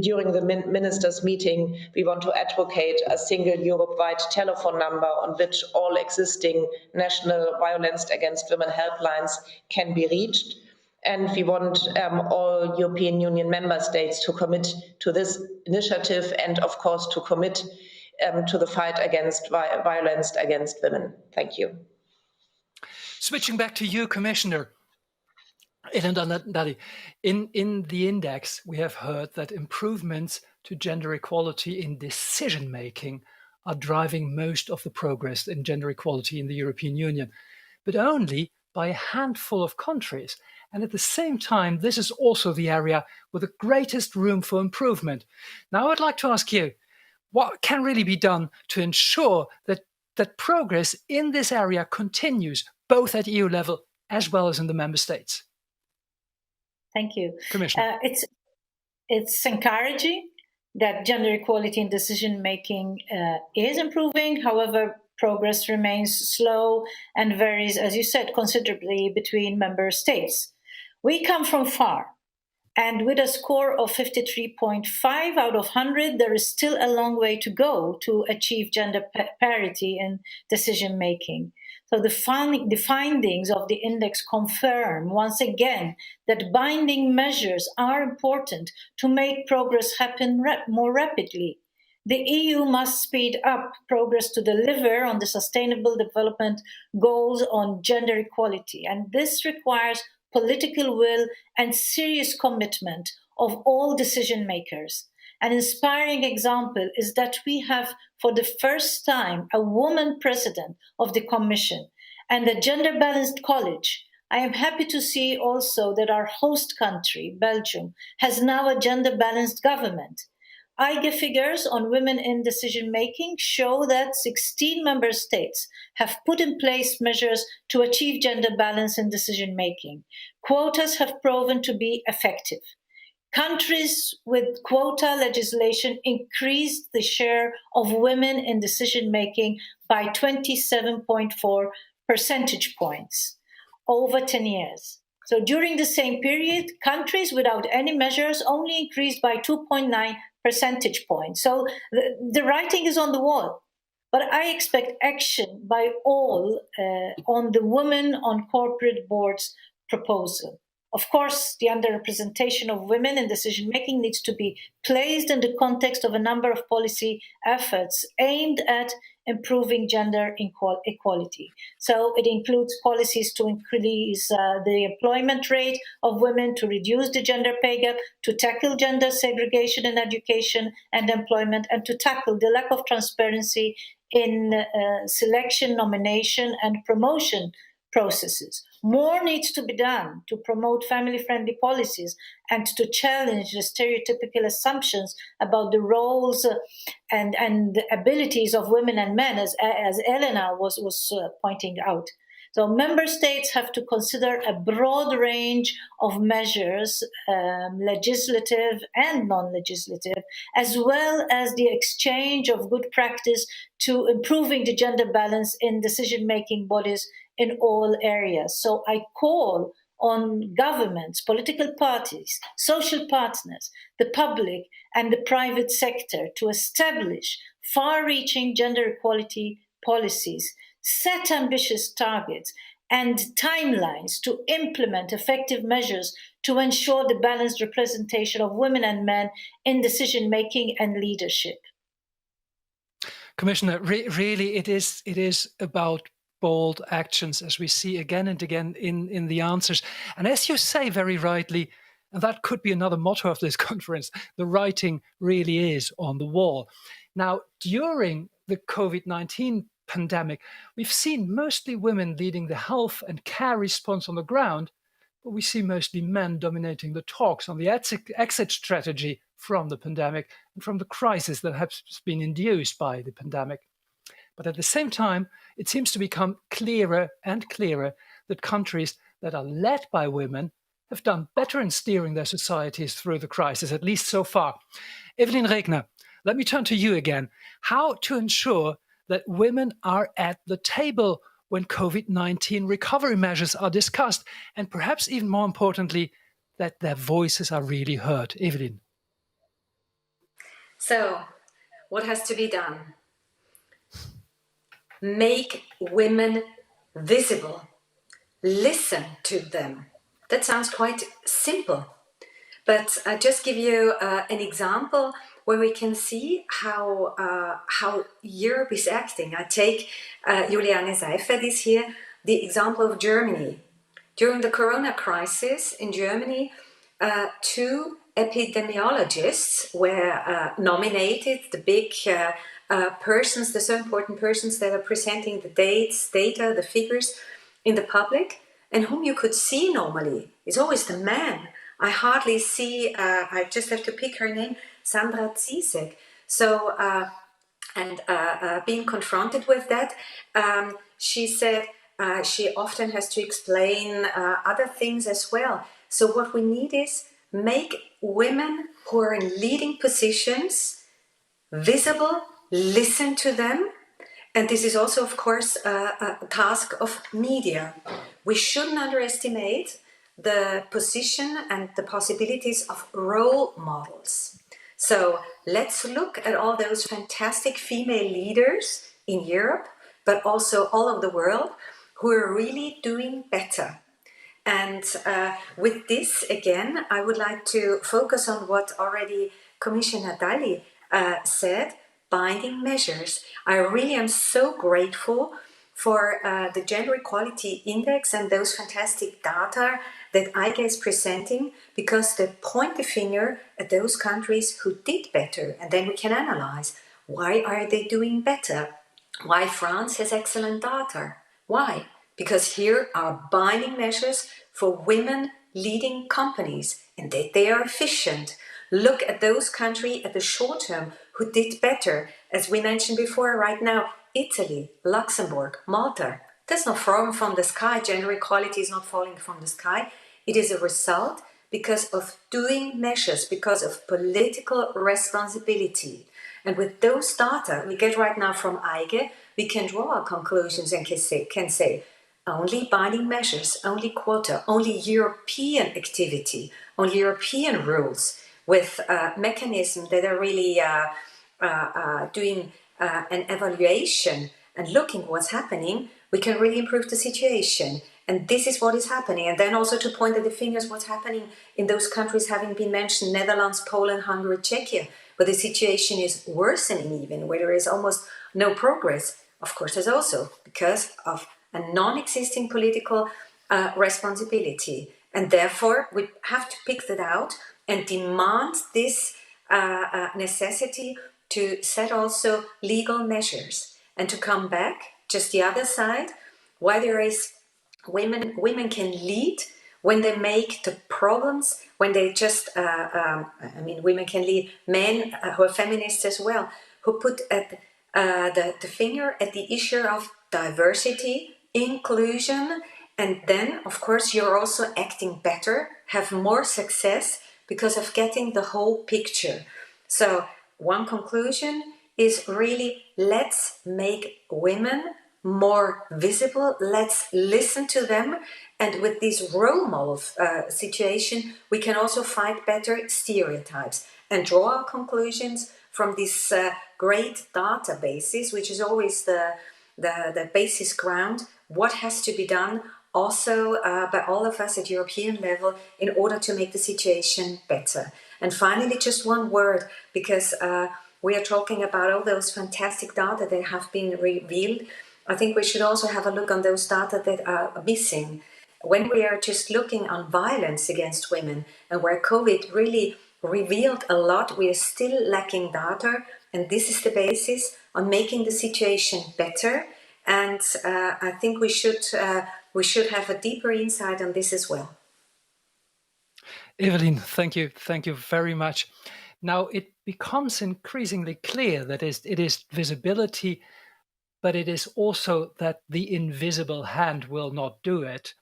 J: during the ministers' meeting, we want to advocate a single Europe-wide telephone number on which all existing national violence against women helplines can be reached. And we want all European Union member states to commit to this initiative and, of course, to commit to the fight against violence against women. Thank you.
B: Switching back to you, Commissioner. In the index, we have heard that improvements to gender equality in decision-making are driving most of the progress in gender equality in the European Union, but only by a handful of countries. And at the same time, this is also the area with the greatest room for improvement. Now, I'd like to ask you, what can really be done to ensure that progress in this area continues, both at EU level as well as in the member states?
I: Thank you.
B: Commissioner.
I: It's encouraging that gender equality in decision-making is improving. However, progress remains slow and varies, as you said, considerably between member states. We come from far, and with a score of 53.5 out of 100, there is still a long way to go to achieve gender parity in decision-making. So the findings of the index confirm once again that binding measures are important to make progress happen more rapidly. The EU must speed up progress to deliver on the Sustainable Development Goals on gender equality, and this requires political will and serious commitment of all decision makers. An inspiring example is that we have, for the first time, a woman president of the Commission and a gender-balanced college. I am happy to see also that our host country, Belgium, has now a gender-balanced government. EIGE figures on women in decision-making show that 16 member states have put in place measures to achieve gender balance in decision-making. Quotas have proven to be effective. Countries with quota legislation increased the share of women in decision-making by 27.4 percentage points over 10 years. So during the same period, countries without any measures only increased by 2.9 percentage points. So the writing is on the wall. But I expect action by all on the Women on Corporate Boards proposal. Of course, the underrepresentation of women in decision-making needs to be placed in the context of a number of policy efforts aimed at improving gender equality. So it includes policies to increase the employment rate of women, to reduce the gender pay gap, to tackle gender segregation in education and employment, and to tackle the lack of transparency in selection, nomination, and promotion processes. More needs to be done to promote family-friendly policies and to challenge the stereotypical assumptions about the roles and abilities of women and men, as Elena was pointing out. So member states have to consider a broad range of measures, legislative and non-legislative, as well as the exchange of good practice to improving the gender balance in decision-making bodies in all areas. So I call on governments, political parties, social partners, the public and the private sector to establish far-reaching gender equality policies, set ambitious targets and timelines to implement effective measures to ensure the balanced representation of women and men in decision-making and leadership.
B: Commissioner, really, it is about bold actions, as we see again and again in the answers. And as you say very rightly, and that could be another motto of this conference, the writing really is on the wall. Now, during the COVID-19 pandemic, we've seen mostly women leading the health and care response on the ground, but we see mostly men dominating the talks on the exit strategy from the pandemic and from the crisis that has been induced by the pandemic. But at the same time, it seems to become clearer and clearer that countries that are led by women have done better in steering their societies through the crisis, at least so far. Evelyn Regner, let me turn to you again. How to ensure that women are at the table when COVID-19 recovery measures are discussed, and perhaps even more importantly, that their voices are really heard? Evelyn.
G: So, what has to be done? Make women visible. Listen to them. That sounds quite simple, but I'll just give you an example where we can see how Europe is acting. I take Juliane Seifert is here, the example of Germany. During the corona crisis in Germany, two epidemiologists were nominated, the big persons, the so important persons that are presenting the data, the figures in the public, and whom you could see normally is always the man. I hardly see, I just have to pick her name, Sandra Zizek. So, being confronted with that, she said she often has to explain other things as well. So what we need is make women who are in leading positions visible, listen to them. And this is also, of course, a task of media. We shouldn't underestimate the position and the possibilities of role models. So let's look at all those fantastic female leaders in Europe, but also all over the world, who are really doing better. And with this, again, I would like to focus on what already Commissioner Dalli said, binding measures. I really am so grateful for the Gender Equality Index and those fantastic data that EIGE is presenting, because they point the finger at those countries who did better, and then we can analyze, why are they doing better? Why France has excellent data? Why? Because here are binding measures for women leading companies, and they are efficient. Look at those countries at the short term who did better. As we mentioned before, right now, Italy, Luxembourg, Malta. That's not falling from the sky. Gender equality is not falling from the sky. It is a result because of doing measures, because of political responsibility. And with those data we get right now from EIGE, we can draw our conclusions and can say only binding measures, only quota, only European activity, only European rules with mechanisms that are really doing an evaluation and looking what's happening, we can really improve the situation. And this is what is happening. And then also to point at the fingers what's happening in those countries having been mentioned, Netherlands, Poland, Hungary, Czechia, where the situation is worsening even, where there is almost no progress. Of course, there's also because of a non-existing political responsibility. And therefore, we have to pick that out and demand this necessity to set also legal measures and to come back, just the other side, why there is women can lead when they make the problems, when they just, women can lead, men who are feminists as well, who put at the finger at the issue of diversity, inclusion, and then, of course, you're also acting better, have more success because of getting the whole picture. So one conclusion is really, let's make women more visible, let's listen to them, and with this role model situation, we can also fight better stereotypes and draw our conclusions from these great databases, which is always the basis ground, what has to be done also by all of us at European level in order to make the situation better. And finally, just one word, because we are talking about all those fantastic data that have been revealed. I think we should also have a look on those data that are missing. When we are just looking on violence against women and where COVID really revealed a lot, we are still lacking data, and this is the basis on making the situation better. And I think we should have a deeper insight on this as well.
B: Evelyn, thank you very much. Now it becomes increasingly clear that it is visibility, but it is also that the invisible hand will not do it.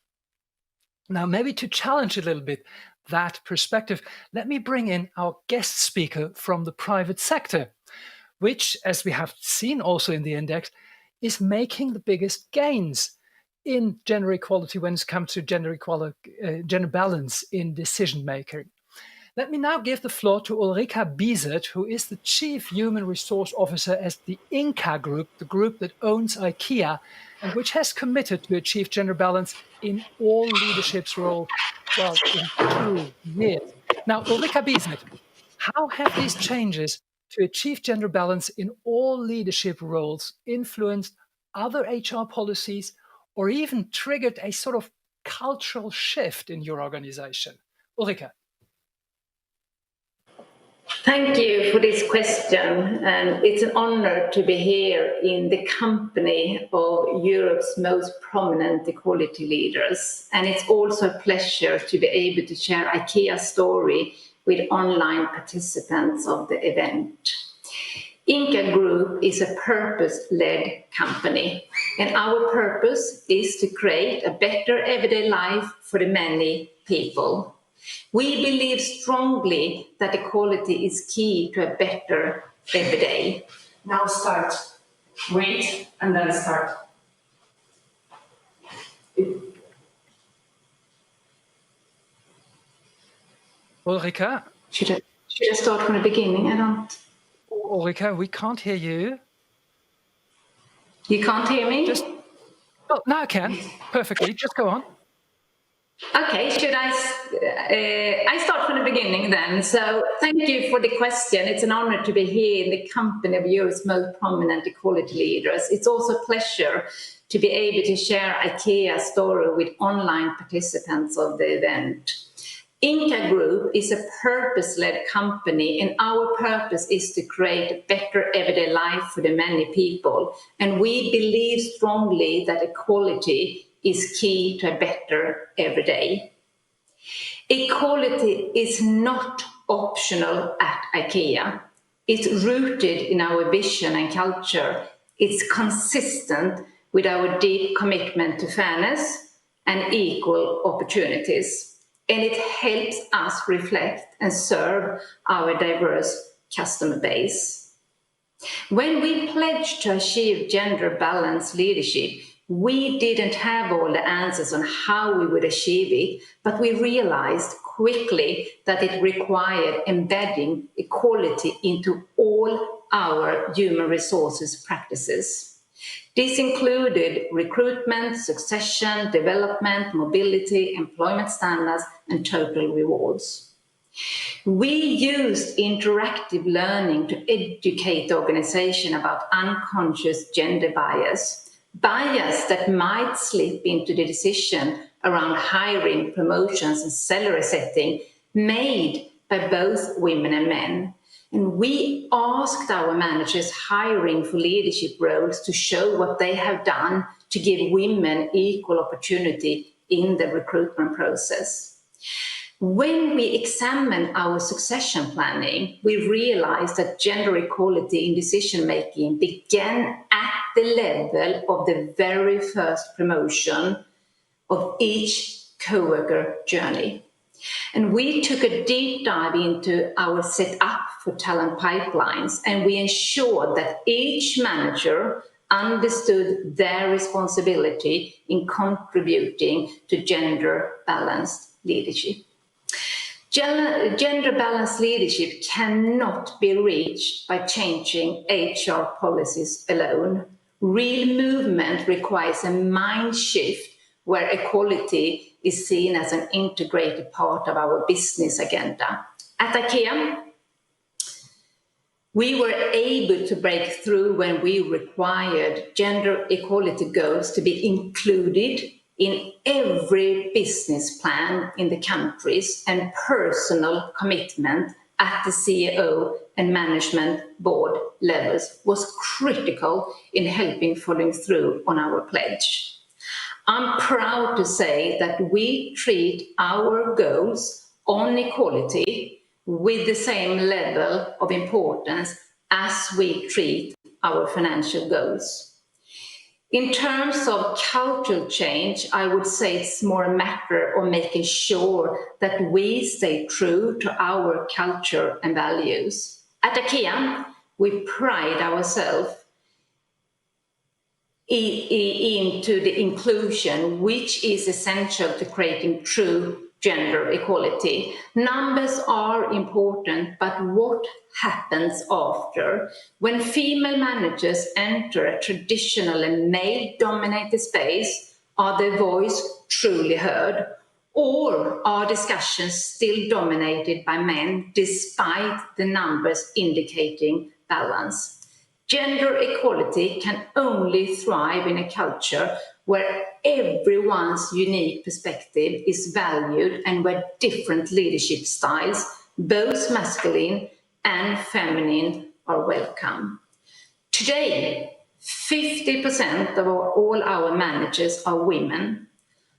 B: Now, maybe to challenge a little bit that perspective, let me bring in our guest speaker from the private sector, which, as we have seen also in the index, is making the biggest gains in gender equality when it comes to gender balance in decision making. Let me now give the floor to Ulrika Bieset, who is the Chief Human Resource Officer at the INCA Group, the group that owns IKEA, and which has committed to achieve gender balance in all leadership roles, well, in 2 years. Now, Ulrika Bieset, how have these changes to achieve gender balance in all leadership roles influenced other HR policies or even triggered a sort of cultural shift in your organization? Ulrika.
K: Thank you for this question, and it's an honor to be here in the company of Europe's most prominent equality leaders. And it's also a pleasure to be able to share IKEA's story with online participants of the event. INCA Group is a purpose-led company, and our purpose is to create a better everyday life for the many people. We believe strongly that equality is key to a better everyday.
L: Now start. Wait, and then start.
B: Ulrika?
K: Should I start from the beginning? I don't...
B: Ulrika, we can't hear you.
K: You can't hear me?
B: Oh, now I can. Perfectly. Just go on.
K: Okay, should I start from the beginning then? So thank you for the question. It's an honor to be here in the company of Europe's most prominent equality leaders. It's also a pleasure to be able to share IKEA's story with online participants of the event. INCA Group is a purpose-led company, and our purpose is to create a better everyday life for the many people. And we believe strongly that equality is key to a better everyday. Equality is not optional at IKEA. It's rooted in our vision and culture. It's consistent with our deep commitment to fairness and equal opportunities. And it helps us reflect and serve our diverse customer base. When we pledged to achieve gender balanced leadership, we didn't have all the answers on how we would achieve it, but we realized quickly that it required embedding equality into all our human resources practices. This included recruitment, succession, development, mobility, employment standards, and total rewards. We used interactive learning to educate the organization about unconscious gender bias that might slip into the decision around hiring, promotions, and salary setting made by both women and men. And we asked our managers hiring for leadership roles to show what they have done to give women equal opportunity in the recruitment process. When we examined our succession planning, we realized that gender equality in decision-making began at the level of the very first promotion of each co-worker journey. And we took a deep dive into our setup for talent pipelines, and we ensured that each manager understood their responsibility in contributing to gender-balanced leadership. Gender-balanced leadership cannot be reached by changing HR policies alone. Real movement requires a mind shift where equality is seen as an integrated part of our business agenda. At IKEA, We were able to break through when we required gender equality goals to be included in every business plan in the countries, and personal commitment at the CEO and management board levels was critical in helping following through on our pledge. I'm proud to say that we treat our goals on equality with the same level of importance as we treat our financial goals. In terms of cultural change, I would say it's more a matter of making sure that we stay true to our culture and values. At IKEA, we pride ourselves into the inclusion, which is essential to creating true gender equality. Numbers are important, but what happens after? When female managers enter a traditional and male-dominated space, are their voice truly heard? Or are discussions still dominated by men despite the numbers indicating balance? Gender equality can only thrive in a culture where everyone's unique perspective is valued and where different leadership styles, both masculine and feminine, are welcome. Today, 50% of all our managers are women.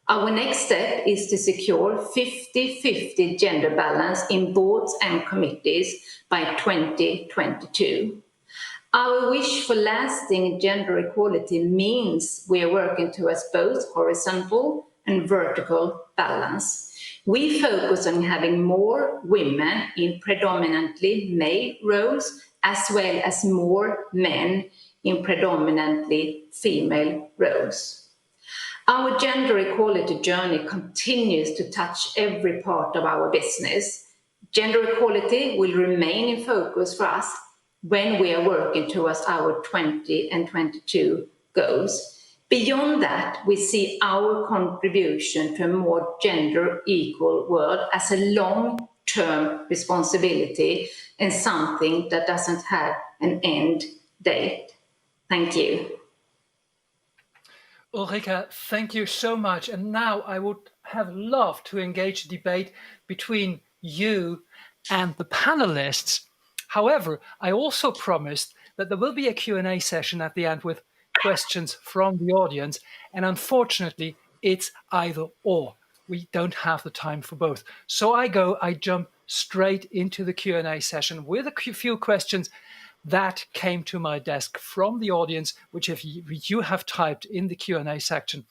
K: Our next step is to secure 50-50 gender balance in boards and committees by 2022. Our wish for lasting gender equality means we are working towards both horizontal and vertical balance. We focus on having more women in predominantly male roles, as well as more men in predominantly female roles. Our gender equality journey continues to touch every part of our business. Gender equality will remain in focus for us when we are working towards our 20 and 22 goals. Beyond that, we see our contribution to a more gender equal world as a long-term responsibility and something that doesn't have an end date. Thank you.
B: Ulrika, thank you so much. And now I would have loved to engage a debate between you and the panelists. However, I also promised that there will be a Q&A session at the end with questions from the audience. And unfortunately, it's either or. We don't have the time for both. So I jump straight into the Q&A session with a few questions that came to my desk from the audience, which if you have typed in the Q&A section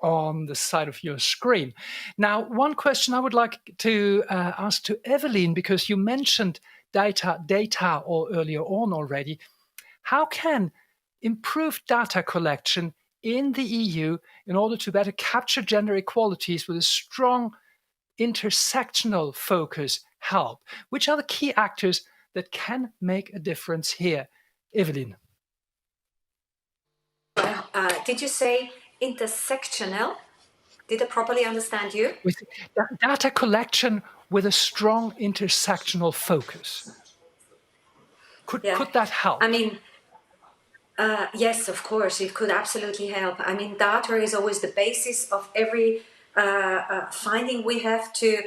B: on the side of your screen. Now, one question I would like to ask to Evelyn, because you mentioned data or earlier on already. How can improved data collection in the EU in order to better capture gender equalities with a strong intersectional focus help? Which are the key actors that can make a difference here? Evelyn.
G: Did you say intersectional? Did I properly understand you?
B: With data collection with a strong intersectional focus. Could that help?
G: I mean, yes, of course, it could absolutely help. I mean, data is always the basis of every finding we have to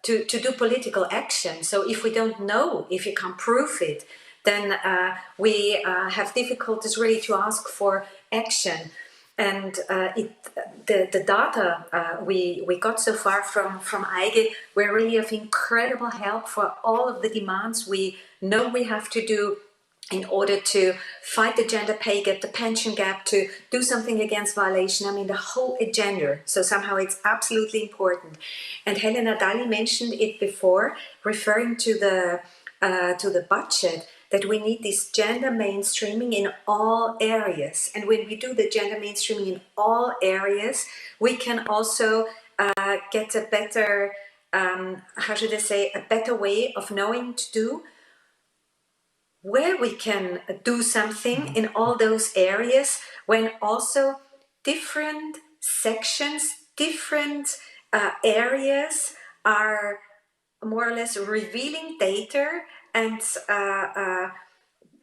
G: do political action. So if we don't know, if you can't prove it, then we have difficulties really to ask for action. And the data we got so far from EIGE were really of incredible help for all of the demands we know we have to do in order to fight the gender pay gap, the pension gap, to do something against violation. I mean, the whole agenda. So somehow it's absolutely important. And Helena Dalli mentioned it before, referring to the budget, that we need this gender mainstreaming in all areas. And when we do the gender mainstreaming in all areas, we can also get a better, a better way of knowing to do where we can do something in all those areas, when also different sections, different areas are more or less revealing data and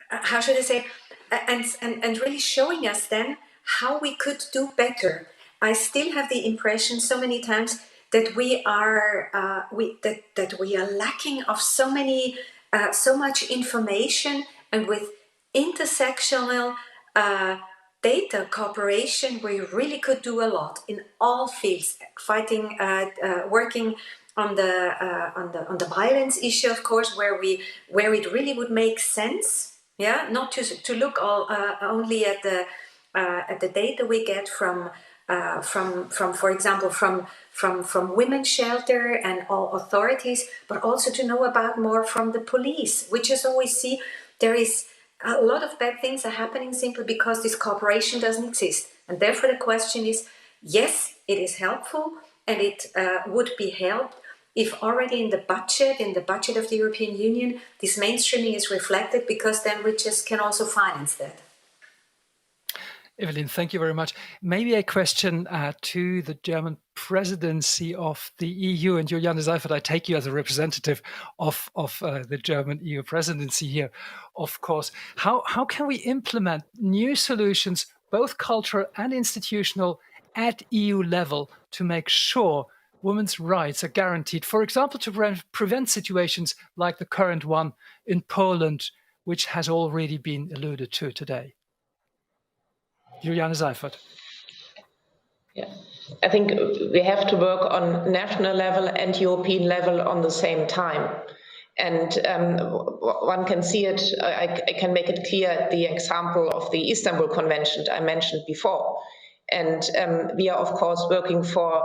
G: how should I say, and really showing us then how we could do better. I still have the impression so many times that we are that we are lacking of so much information, and with intersectional data cooperation, we really could do a lot in all fields, fighting, working on the violence issue, of course, where it really would make sense, yeah, not to look only at the data we get from for example, from women's shelter and all authorities, but also to know about more from the police. We just always see there is a lot of bad things are happening simply because this cooperation doesn't exist. And therefore the question is, yes, it is helpful, and it would be helped if already in the budget of the European Union, this mainstreaming is reflected, because then we just can also finance that.
B: Evelyn, thank you very much. Maybe a question to the German presidency of the EU, and Juliane Seifert, I take you as a representative of the German EU presidency here, of course. How can we implement new solutions, both cultural and institutional, at EU level to make sure women's rights are guaranteed? For example, to prevent situations like the current one in Poland, which has already been alluded to today. Juliane Seifert.
J: Yeah, I think we have to work on national level and European level on the same time. And one can see it, I can make it clear, the example of the Istanbul Convention I mentioned before. And we are, of course, working for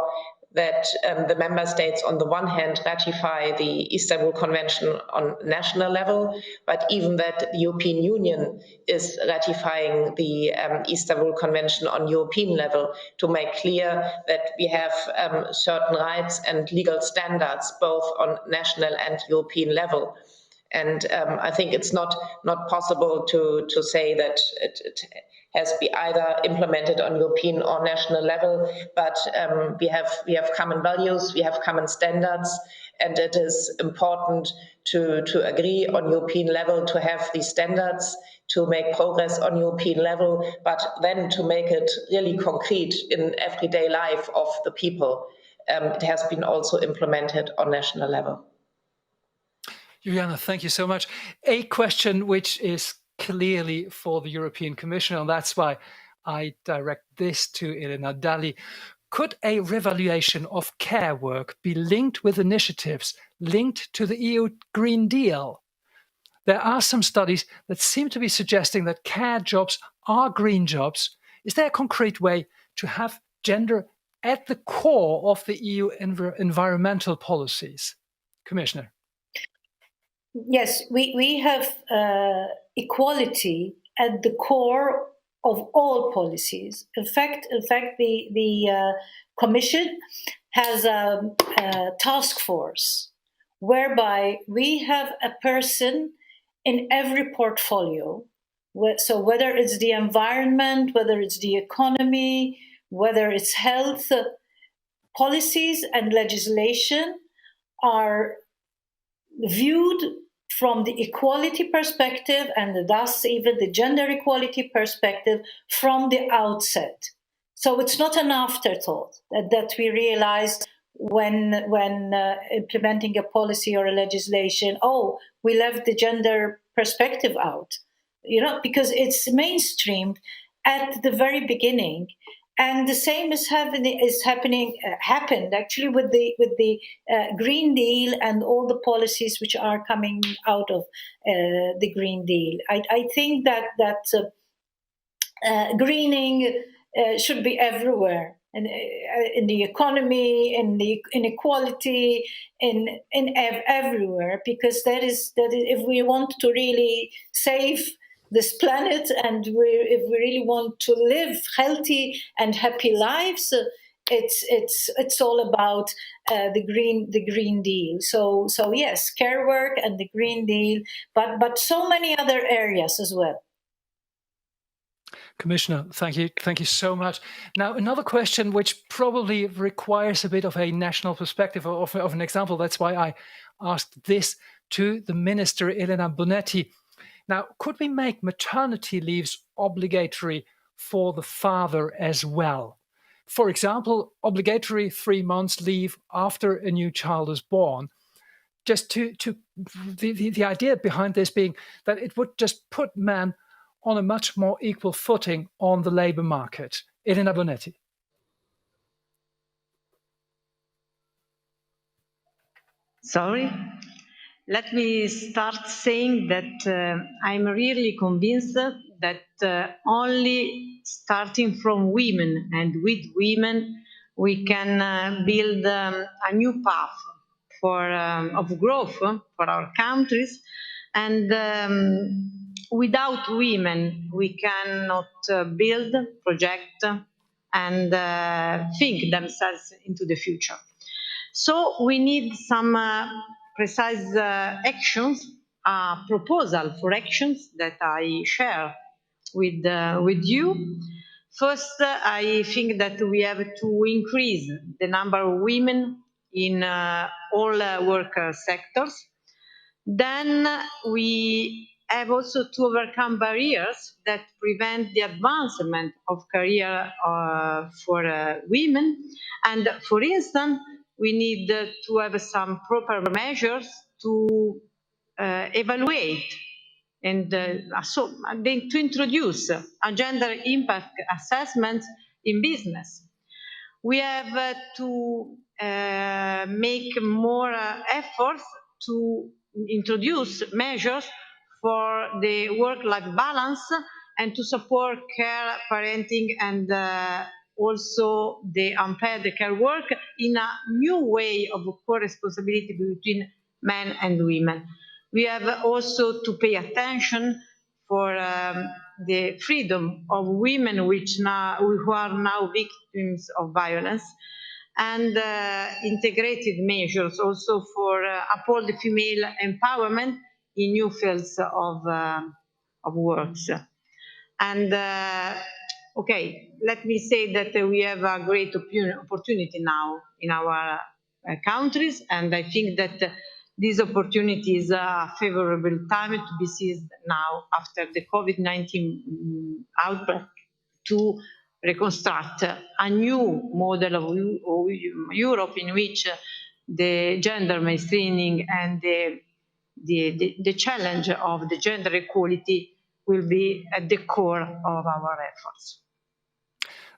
J: that the member states, on the one hand, ratify the Istanbul Convention on national level, but even that the European Union is ratifying the Istanbul Convention on European level, to make clear that we have certain rights and legal standards both on national and European level. And I think it's not possible to say that it has to be either implemented on European or national level, but we have common values, we have common standards, and it is important to agree on European level to have these standards, to make progress on European level, but then to make it really concrete in everyday life of the people. It has been also implemented on national level.
B: Juliana, thank you so much. A question which is clearly for the European Commission, and that's why I direct this to Elena Dalli. Could a revaluation of care work be linked with initiatives linked to the EU Green Deal? There are some studies that seem to be suggesting that care jobs are green jobs. Is there a concrete way to have gender at the core of the EU environmental policies? Commissioner.
I: Yes, we have equality at the core of all policies. In fact, the Commission has a task force whereby we have a person in every portfolio. So whether it's the environment, whether it's the economy, whether it's health, policies and legislation are viewed from the equality perspective, and thus even the gender equality perspective from the outset. So it's not an afterthought that we realize when implementing a policy or a legislation, oh, we left the gender perspective out, because it's mainstreamed at the very beginning. And the same happened actually with the Green Deal and all the policies which are coming out of the Green Deal. I think that greening should be everywhere, in the economy, in the inequality, in everywhere, because that is if we want to really save this planet, and if we really want to live healthy and happy lives, it's all about the Green Deal. So yes, care work and the Green Deal, but so many other areas as well.
B: Commissioner, thank you so much. Now, another question which probably requires a bit of a national perspective of an example. That's why I asked this to the Minister Elena Bonetti. Now, could we make maternity leaves obligatory for the father as well? For example, obligatory 3 months leave after a new child is born. Just the idea behind this being that it would just put men on a much more equal footing on the labor market. Elena Bonetti.
H: Sorry. Let me start saying that I'm really convinced that only starting from women and with women, we can build a new path of growth for our countries. And without women, we cannot build, project, and think themselves into the future. So we need some precise actions, proposal for actions that I share with you. First, I think that we have to increase the number of women in all work sectors. Then we have also to overcome barriers that prevent the advancement of career for women. And for instance, we need to have some proper measures to evaluate and to introduce a gender impact assessment in business. We have to make more efforts to introduce measures for the work-life balance and to support care, parenting, and also the unpaid care work in a new way of co-responsibility between men and women. We have also to pay attention for the freedom of women who are now victims of violence, and integrated measures also for uphold the female empowerment in new fields of works. And okay, let me say that we have a great opportunity now in our countries, and I think that this opportunity is a favorable time to be seized now after the COVID-19 outbreak to reconstruct a new model of Europe in which the gender mainstreaming and the challenge of the gender equality will be at the core of our efforts.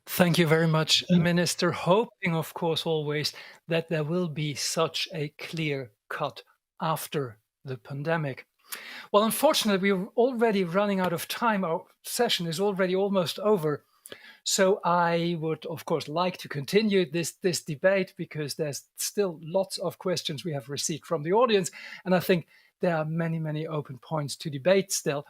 B: Thank you very much, Minister. Hoping, of course, always that there will be such a clear cut after the pandemic. Well, unfortunately, we're already running out of time. Our session is already almost over. So I would, of course, like to continue this debate because there's still lots of questions we have received from the audience. And I think there are many, many open points to debate still.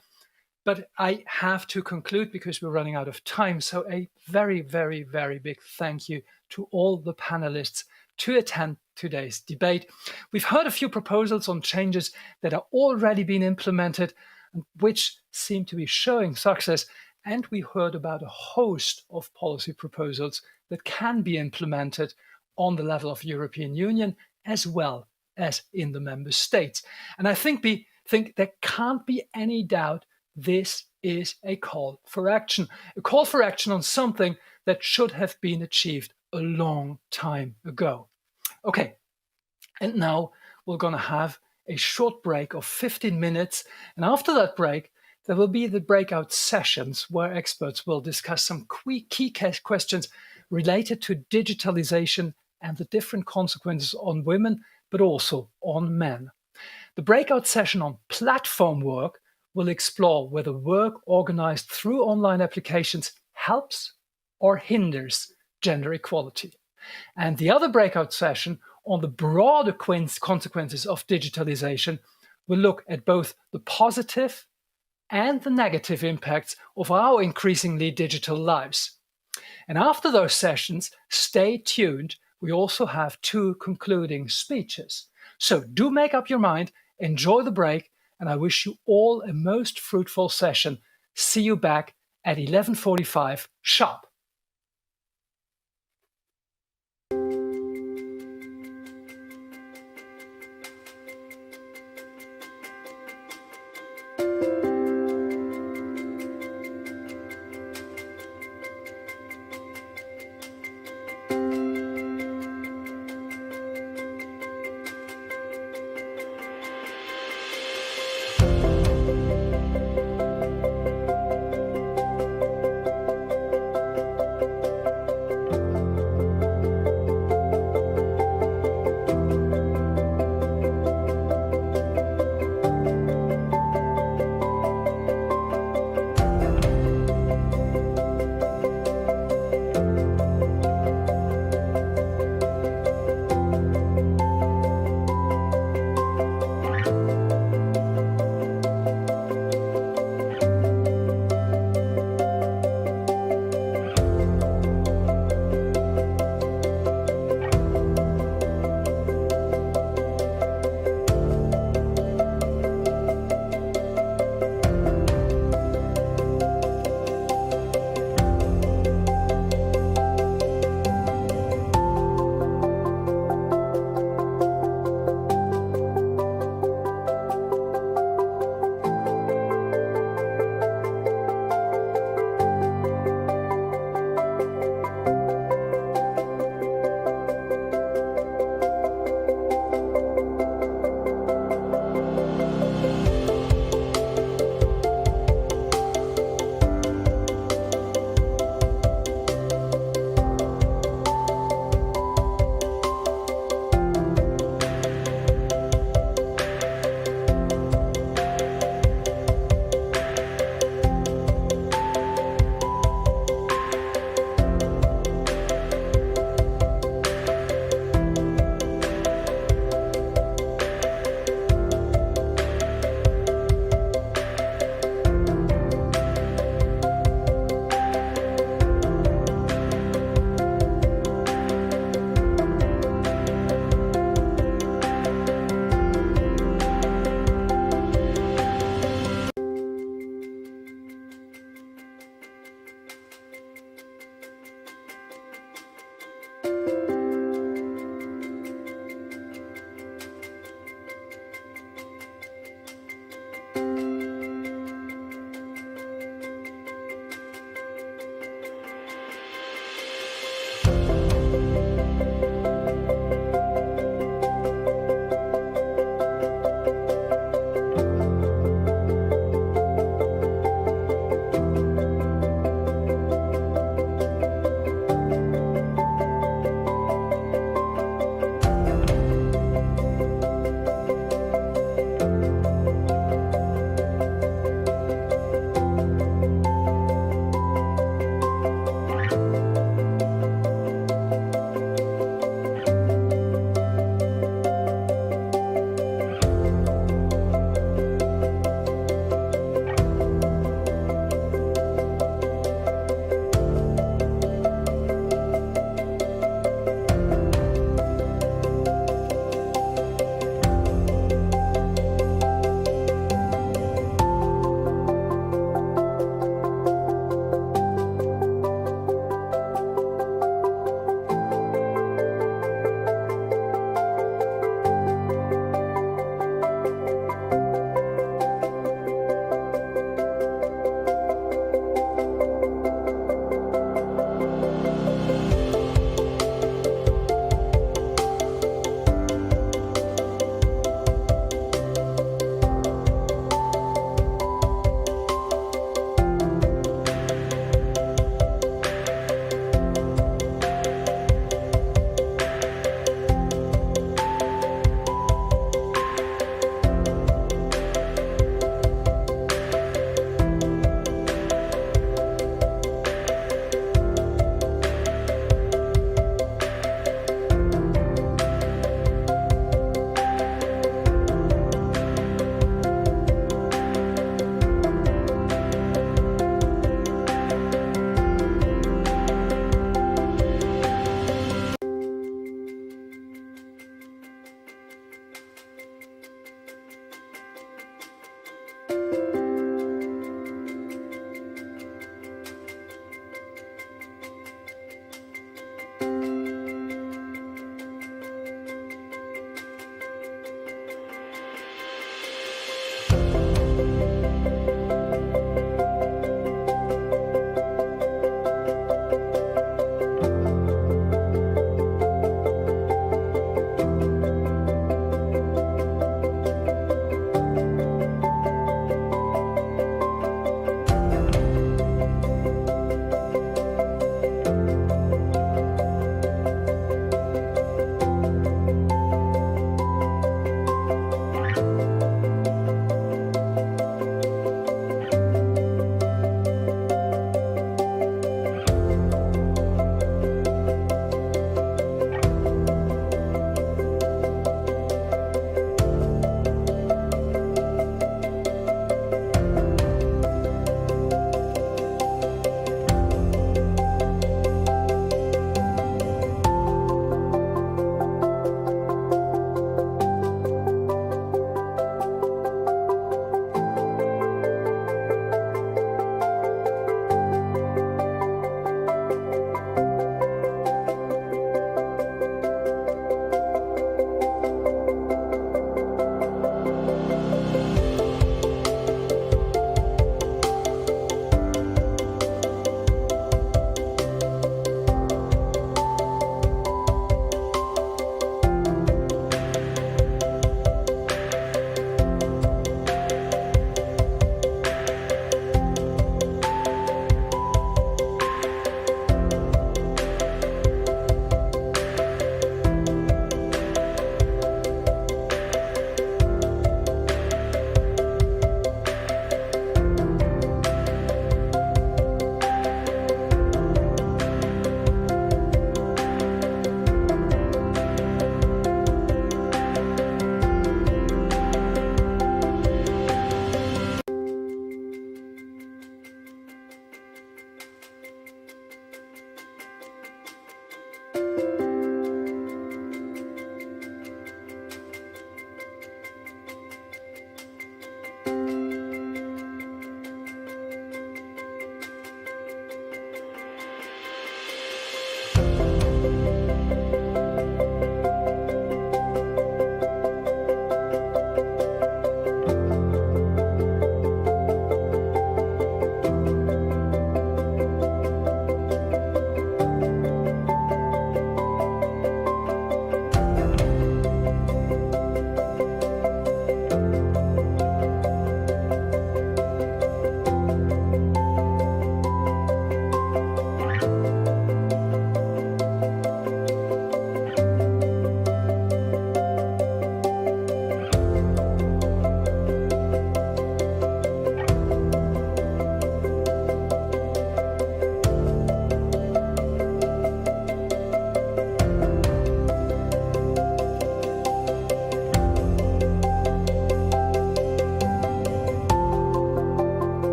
B: But I have to conclude because we're running out of time. So a very, very, very big thank you to all the panelists to attend today's debate. We've heard a few proposals on changes that are already being implemented and which seem to be showing success. And we heard about a host of policy proposals that can be implemented on the level of European Union as well as in the member states. And I think there can't be any doubt this is a call for action on something that should have been achieved a long time ago. Okay, and now we're going to have a short break of 15 minutes. And after that break, there will be the breakout sessions where experts will discuss some key questions related to digitalization and the different consequences on women, but also on men. The breakout session on platform work will explore whether work organized through online applications helps or hinders gender equality. And the other breakout session on the broader consequences of digitalization will look at both the positive and the negative impacts of our increasingly digital lives. And after those sessions, stay tuned. We also have 2 concluding speeches. So do make up your mind, enjoy the break, and I wish you all a most fruitful session. See you back at 11:45 sharp.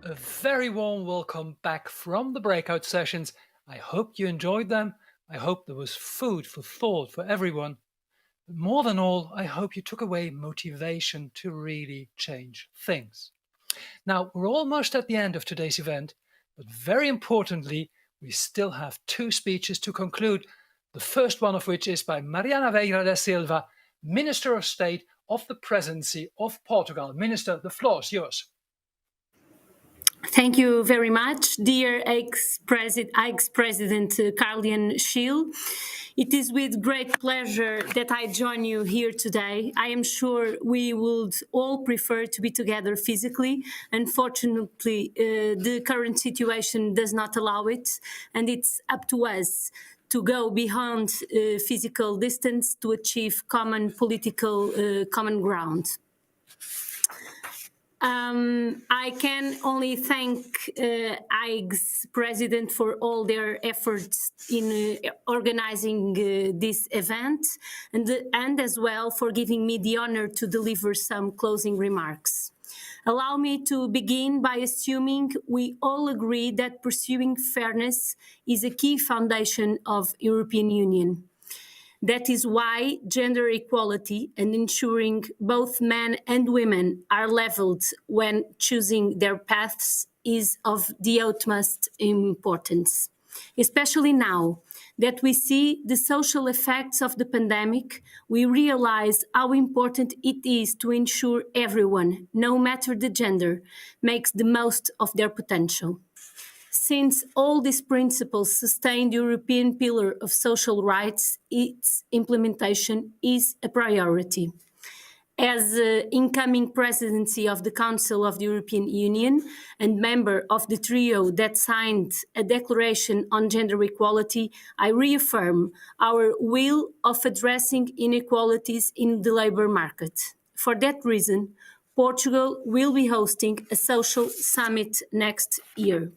B: A very warm welcome back from the breakout sessions. I hope you enjoyed them. I hope there was food for thought for everyone. But more than all, I hope you took away motivation to really change things. Now, we're almost at the end of today's event, but very importantly, we still have 2 speeches to conclude, the first one of which is by Mariana Vieira da Silva, Minister of State of the Presidency of Portugal. Minister, the floor is yours.
M: Thank you very much, dear ex-President Carlian Schill. It is with great pleasure that I join you here today. I am sure we would all prefer to be together physically. Unfortunately, the current situation does not allow it, and it's up to us to go beyond physical distance to achieve common political common ground. I can only thank EIGE's president for all their efforts in organizing this event and as well for giving me the honor to deliver some closing remarks. Allow me to begin by assuming we all agree that pursuing fairness is a key foundation of European Union. That is why gender equality and ensuring both men and women are leveled when choosing their paths is of the utmost importance, especially now that we see the social effects of the pandemic. We realize how important it is to ensure everyone, no matter the gender, makes the most of their potential. Since all these principles sustain the European Pillar of Social Rights, its implementation is a priority. As incoming presidency of the Council of the European Union and member of the trio that signed a declaration on gender equality, I reaffirm our will of addressing inequalities in the labour market. For that reason, Portugal will be hosting a social summit next year.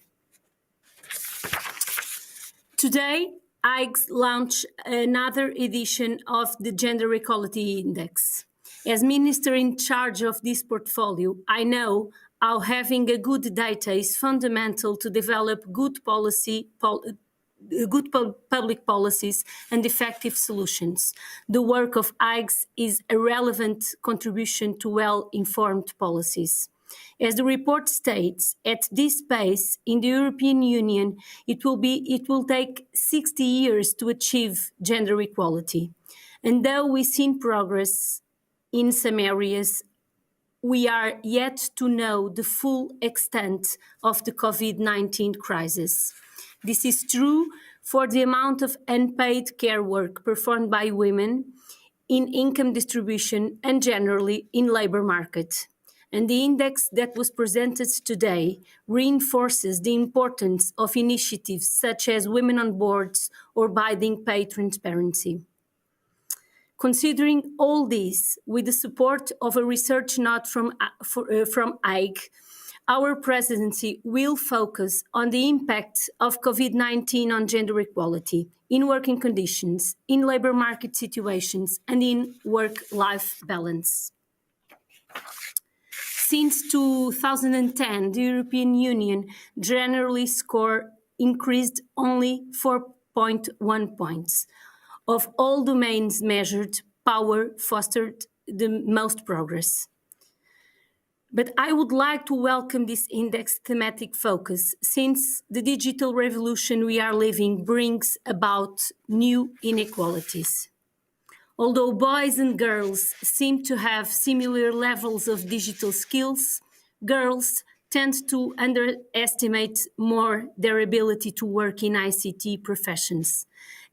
M: Today, EIGE launched another edition of the Gender Equality Index. As Minister in charge of this portfolio, I know how having a good data is fundamental to develop good public policies and effective solutions. The work of EIGE is a relevant contribution to well-informed policies. As the report states, at this pace in the European Union, it will take 60 years to achieve gender equality. And though we've seen progress in some areas, we are yet to know the full extent of the COVID-19 crisis. This is true for the amount of unpaid care work performed by women in income distribution and generally in labour market. And the index that was presented today reinforces the importance of initiatives such as Women on Boards or Binding Pay Transparency. Considering all this, with the support of a research note from EIGE, our presidency will focus on the impact of COVID-19 on gender equality, in working conditions, in labour market situations, and in work-life balance. Since 2010, the European Union generally score increased only 4.1 points. Of all domains measured, power fostered the most progress. But I would like to welcome this index thematic focus, since the digital revolution we are living brings about new inequalities. Although boys and girls seem to have similar levels of digital skills, girls tend to underestimate more their ability to work in ICT professions.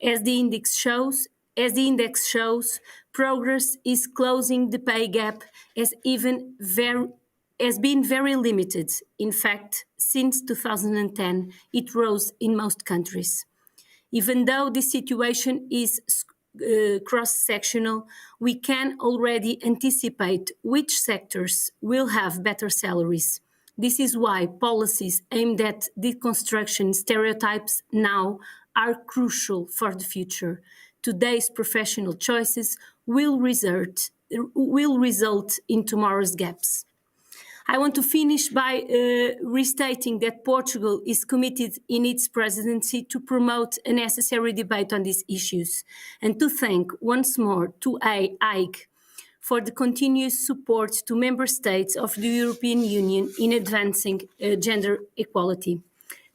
M: As the index shows, progress is closing the pay gap has been very limited. In fact, since 2010, it rose in most countries. Even though this situation is cross-sectional, we can already anticipate which sectors will have better salaries. This is why policies aimed at deconstruction stereotypes now are crucial for the future. Today's professional choices will result in tomorrow's gaps. I want to finish by restating that Portugal is committed in its presidency to promote a necessary debate on these issues and to thank once more to EIGE for the continuous support to member states of the European Union in advancing gender equality.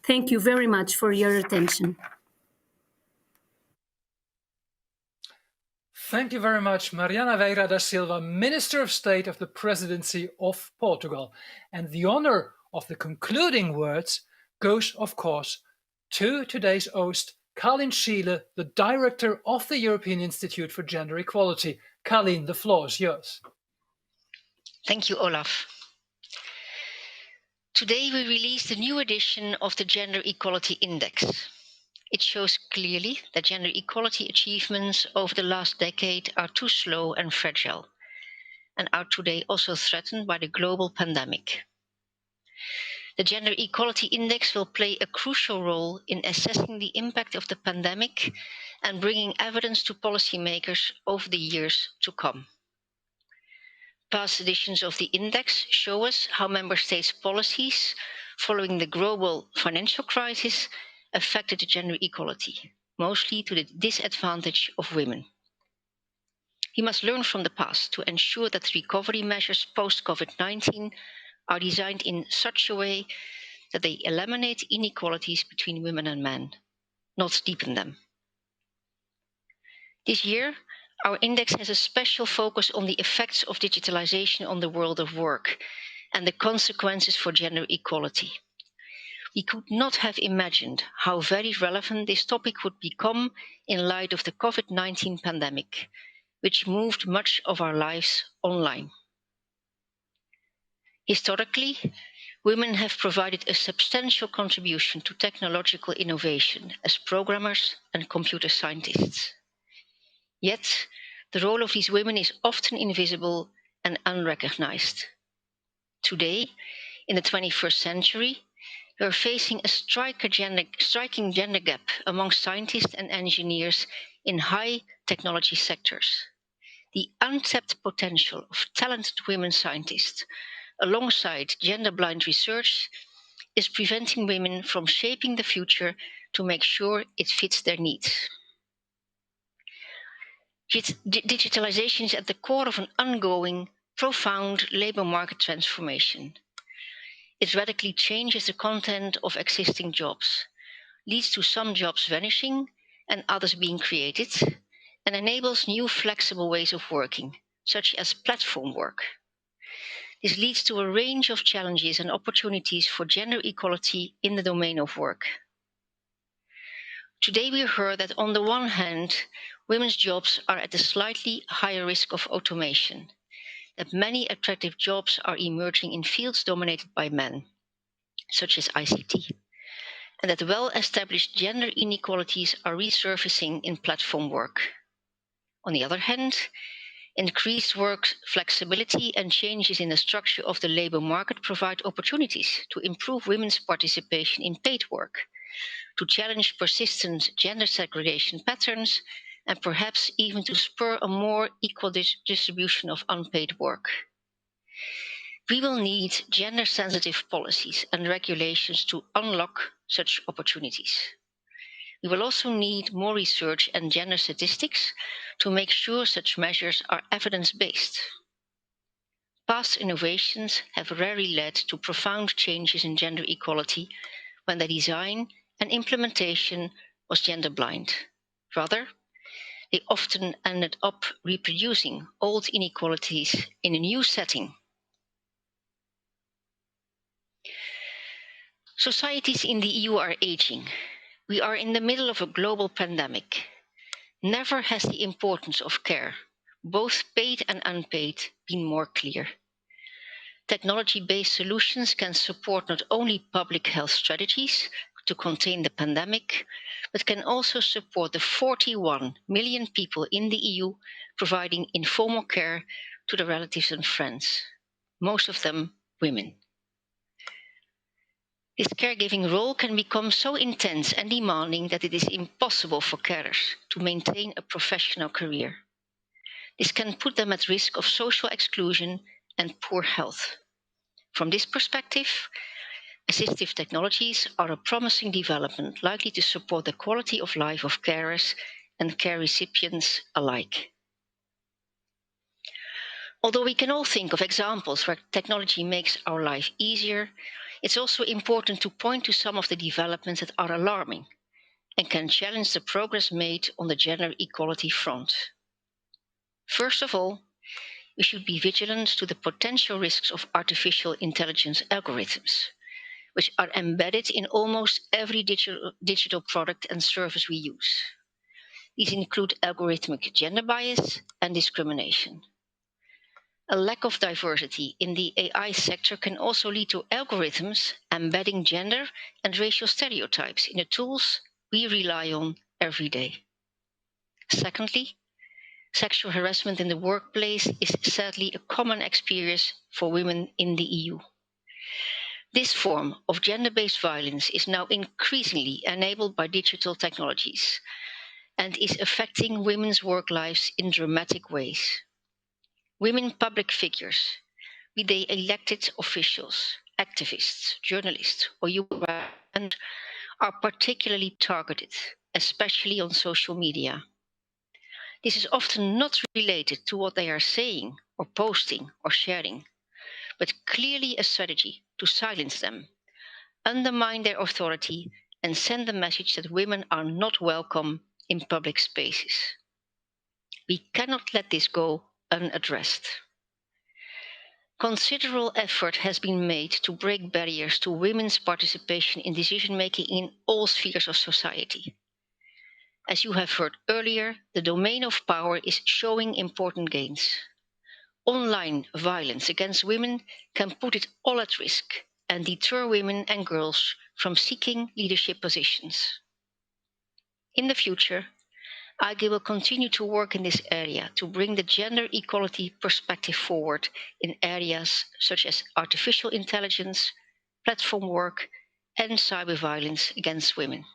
M: Thank you very much for your attention.
B: Thank you very much, Mariana Vieira da Silva, Minister of State of the Presidency of Portugal. And the honor of the concluding words goes, of course, to today's host, Carlin Schiele, the Director of the European Institute for Gender Equality. Carlin, the floor is yours.
C: Thank you, Olaf. Today we released a new edition of the Gender Equality Index. It shows clearly that gender equality achievements over the last decade are too slow and fragile, and are today also threatened by the global pandemic. The Gender Equality Index will play a crucial role in assessing the impact of the pandemic and bringing evidence to policymakers over the years to come. Past editions of the index show us how member states' policies following the global financial crisis affected gender equality, mostly to the disadvantage of women. We must learn from the past to ensure that recovery measures post-COVID-19 are designed in such a way that they eliminate inequalities between women and men, not deepen them. This year, our index has a special focus on the effects of digitalization on the world of work and the consequences for gender equality. We could not have imagined how very relevant this topic would become in light of the COVID-19 pandemic, which moved much of our lives online. Historically, women have provided a substantial contribution to technological innovation as programmers and computer scientists. Yet, the role of these women is often invisible and unrecognized. Today, in the 21st century, we are facing a striking gender gap among scientists and engineers in high technology sectors. The untapped potential of talented women scientists, alongside gender-blind research, is preventing women from shaping the future to make sure it fits their needs. Digitalization is at the core of an ongoing, profound labor market transformation. It radically changes the content of existing jobs, leads to some jobs vanishing and others being created, and enables new flexible ways of working, such as platform work. This leads to a range of challenges and opportunities for gender equality in the domain of work. Today we heard that on the one hand, women's jobs are at a slightly higher risk of automation, that many attractive jobs are emerging in fields dominated by men, such as ICT, and that well-established gender inequalities are resurfacing in platform work. On the other hand, increased work flexibility and changes in the structure of the labor market provide opportunities to improve women's participation in paid work, to challenge persistent gender segregation patterns, and perhaps even to spur a more equal distribution of unpaid work. We will need gender-sensitive policies and regulations to unlock such opportunities. We will also need more research and gender statistics to make sure such measures are evidence-based. Past innovations have rarely led to profound changes in gender equality when the design and implementation was gender-blind. Rather, they often ended up reproducing old inequalities in a new setting. Societies in the EU are aging. We are in the middle of a global pandemic. Never has the importance of care, both paid and unpaid, been more clear. Technology-based solutions can support not only public health strategies to contain the pandemic, but can also support the 41 million people in the EU providing informal care to their relatives and friends, most of them women. This caregiving role can become so intense and demanding that it is impossible for carers to maintain a professional career. This can put them at risk of social exclusion and poor health. From this perspective, assistive technologies are a promising development likely to support the quality of life of carers and care recipients alike. Although we can all think of examples where technology makes our life easier, it's also important to point to some of the developments that are alarming and can challenge the progress made on the gender equality front. First of all, we should be vigilant to the potential risks of artificial intelligence algorithms, which are embedded in almost every digital product and service we use. These include algorithmic gender bias and discrimination. A lack of diversity in the AI sector can also lead to algorithms embedding gender and racial stereotypes in the tools we rely on every day. Secondly, sexual harassment in the workplace is sadly a common experience for women in the EU. This form of gender-based violence is now increasingly enabled by digital technologies and is affecting women's work lives in dramatic ways. Women public figures, be they elected officials, activists, journalists, or human rights, are particularly targeted, especially on social media. This is often not related to what they are saying or posting or sharing, but clearly a strategy to silence them, undermine their authority, and send the message that women are not welcome in public spaces. We cannot let this go unaddressed. Considerable effort has been made to break barriers to women's participation in decision-making in all spheres of society. As you have heard earlier, the domain of power is showing important gains. Online violence against women can put it all at risk and deter women and girls from seeking leadership positions. In the future, EIGE will continue to work in this area to bring the gender equality perspective forward in areas such as artificial intelligence, platform work, and cyber violence against women.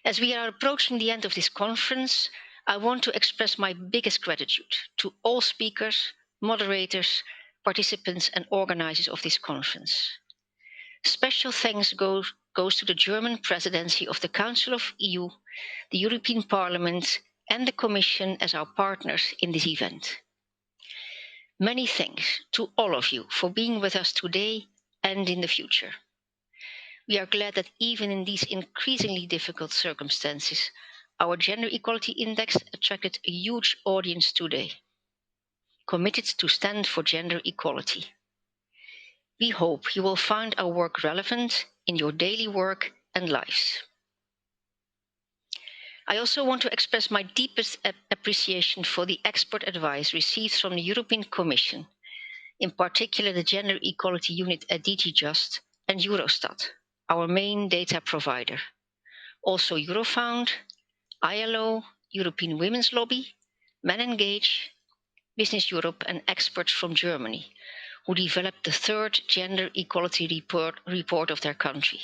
C: As we are approaching the end of this conference, I want to express my biggest gratitude to all speakers, moderators, participants, and organizers of this conference. Special thanks goes to the German presidency of the Council of EU, the European Parliament, and the Commission as our partners in this event. Many thanks to all of you for being with us today and in the future. We are glad that even in these increasingly difficult circumstances, our Gender Equality Index attracted a huge audience today, committed to stand for gender equality. We hope you will find our work relevant in your daily work and lives. I also want to express my deepest appreciation for the expert advice received from the European Commission, in particular the Gender Equality Unit at DG Just and Eurostat, our main data provider. Also Eurofound, ILO, European Women's Lobby, Men Engage, Business Europe, and experts from Germany, who developed the third gender equality report of their country.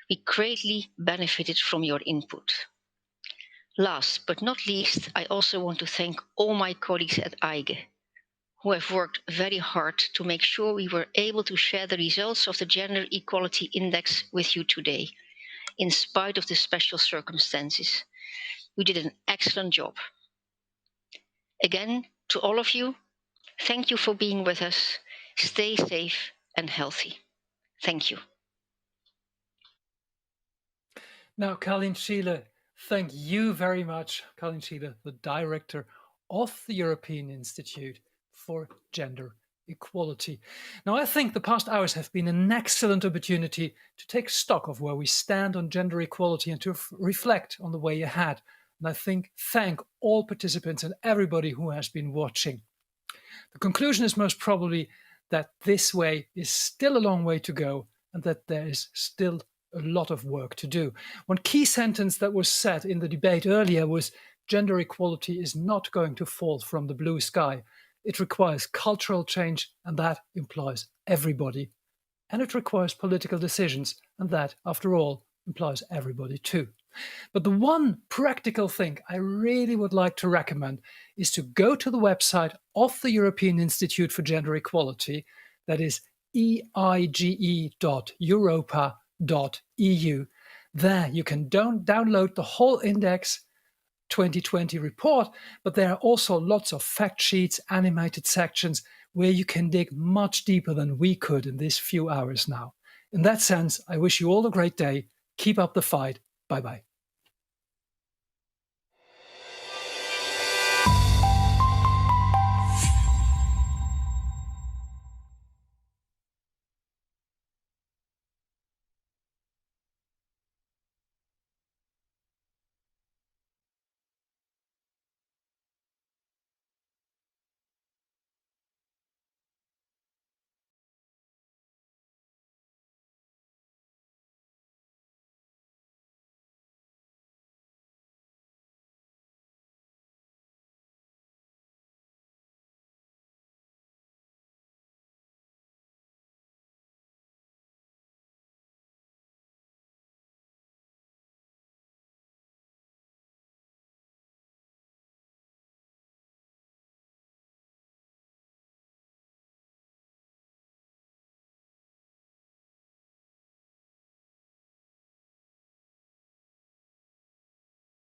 C: We greatly benefited from your input. Last but not least, I also want to thank all my colleagues at EIGE, who have worked very hard to make sure we were able to share the results of the Gender Equality Index with you today, in spite of the special circumstances. You did an excellent job. Again, to all of you, thank you for being with us. Stay safe and healthy. Thank you.
B: Now, Colleen Schiele, thank you very much, Colleen Schiele, the Director of the European Institute for Gender Equality. Now, I think the past hours have been an excellent opportunity to take stock of where we stand on gender equality and to reflect on the way ahead. And I thank all participants and everybody who has been watching. The conclusion is most probably that this way is still a long way to go and that there is still a lot of work to do. One key sentence that was said in the debate earlier was, gender equality is not going to fall from the blue sky. It requires cultural change, and that implies everybody. And it requires political decisions, and that, after all, implies everybody too. But the one practical thing I really would like to recommend is to go to the website of the European Institute for Gender Equality, that is eige.europa.eu. There you can download the whole Index 2020 report, but there are also lots of fact sheets, animated sections, where you can dig much deeper than we could in these few hours now. In that sense, I wish you all a great day. Keep up the fight. Bye-bye.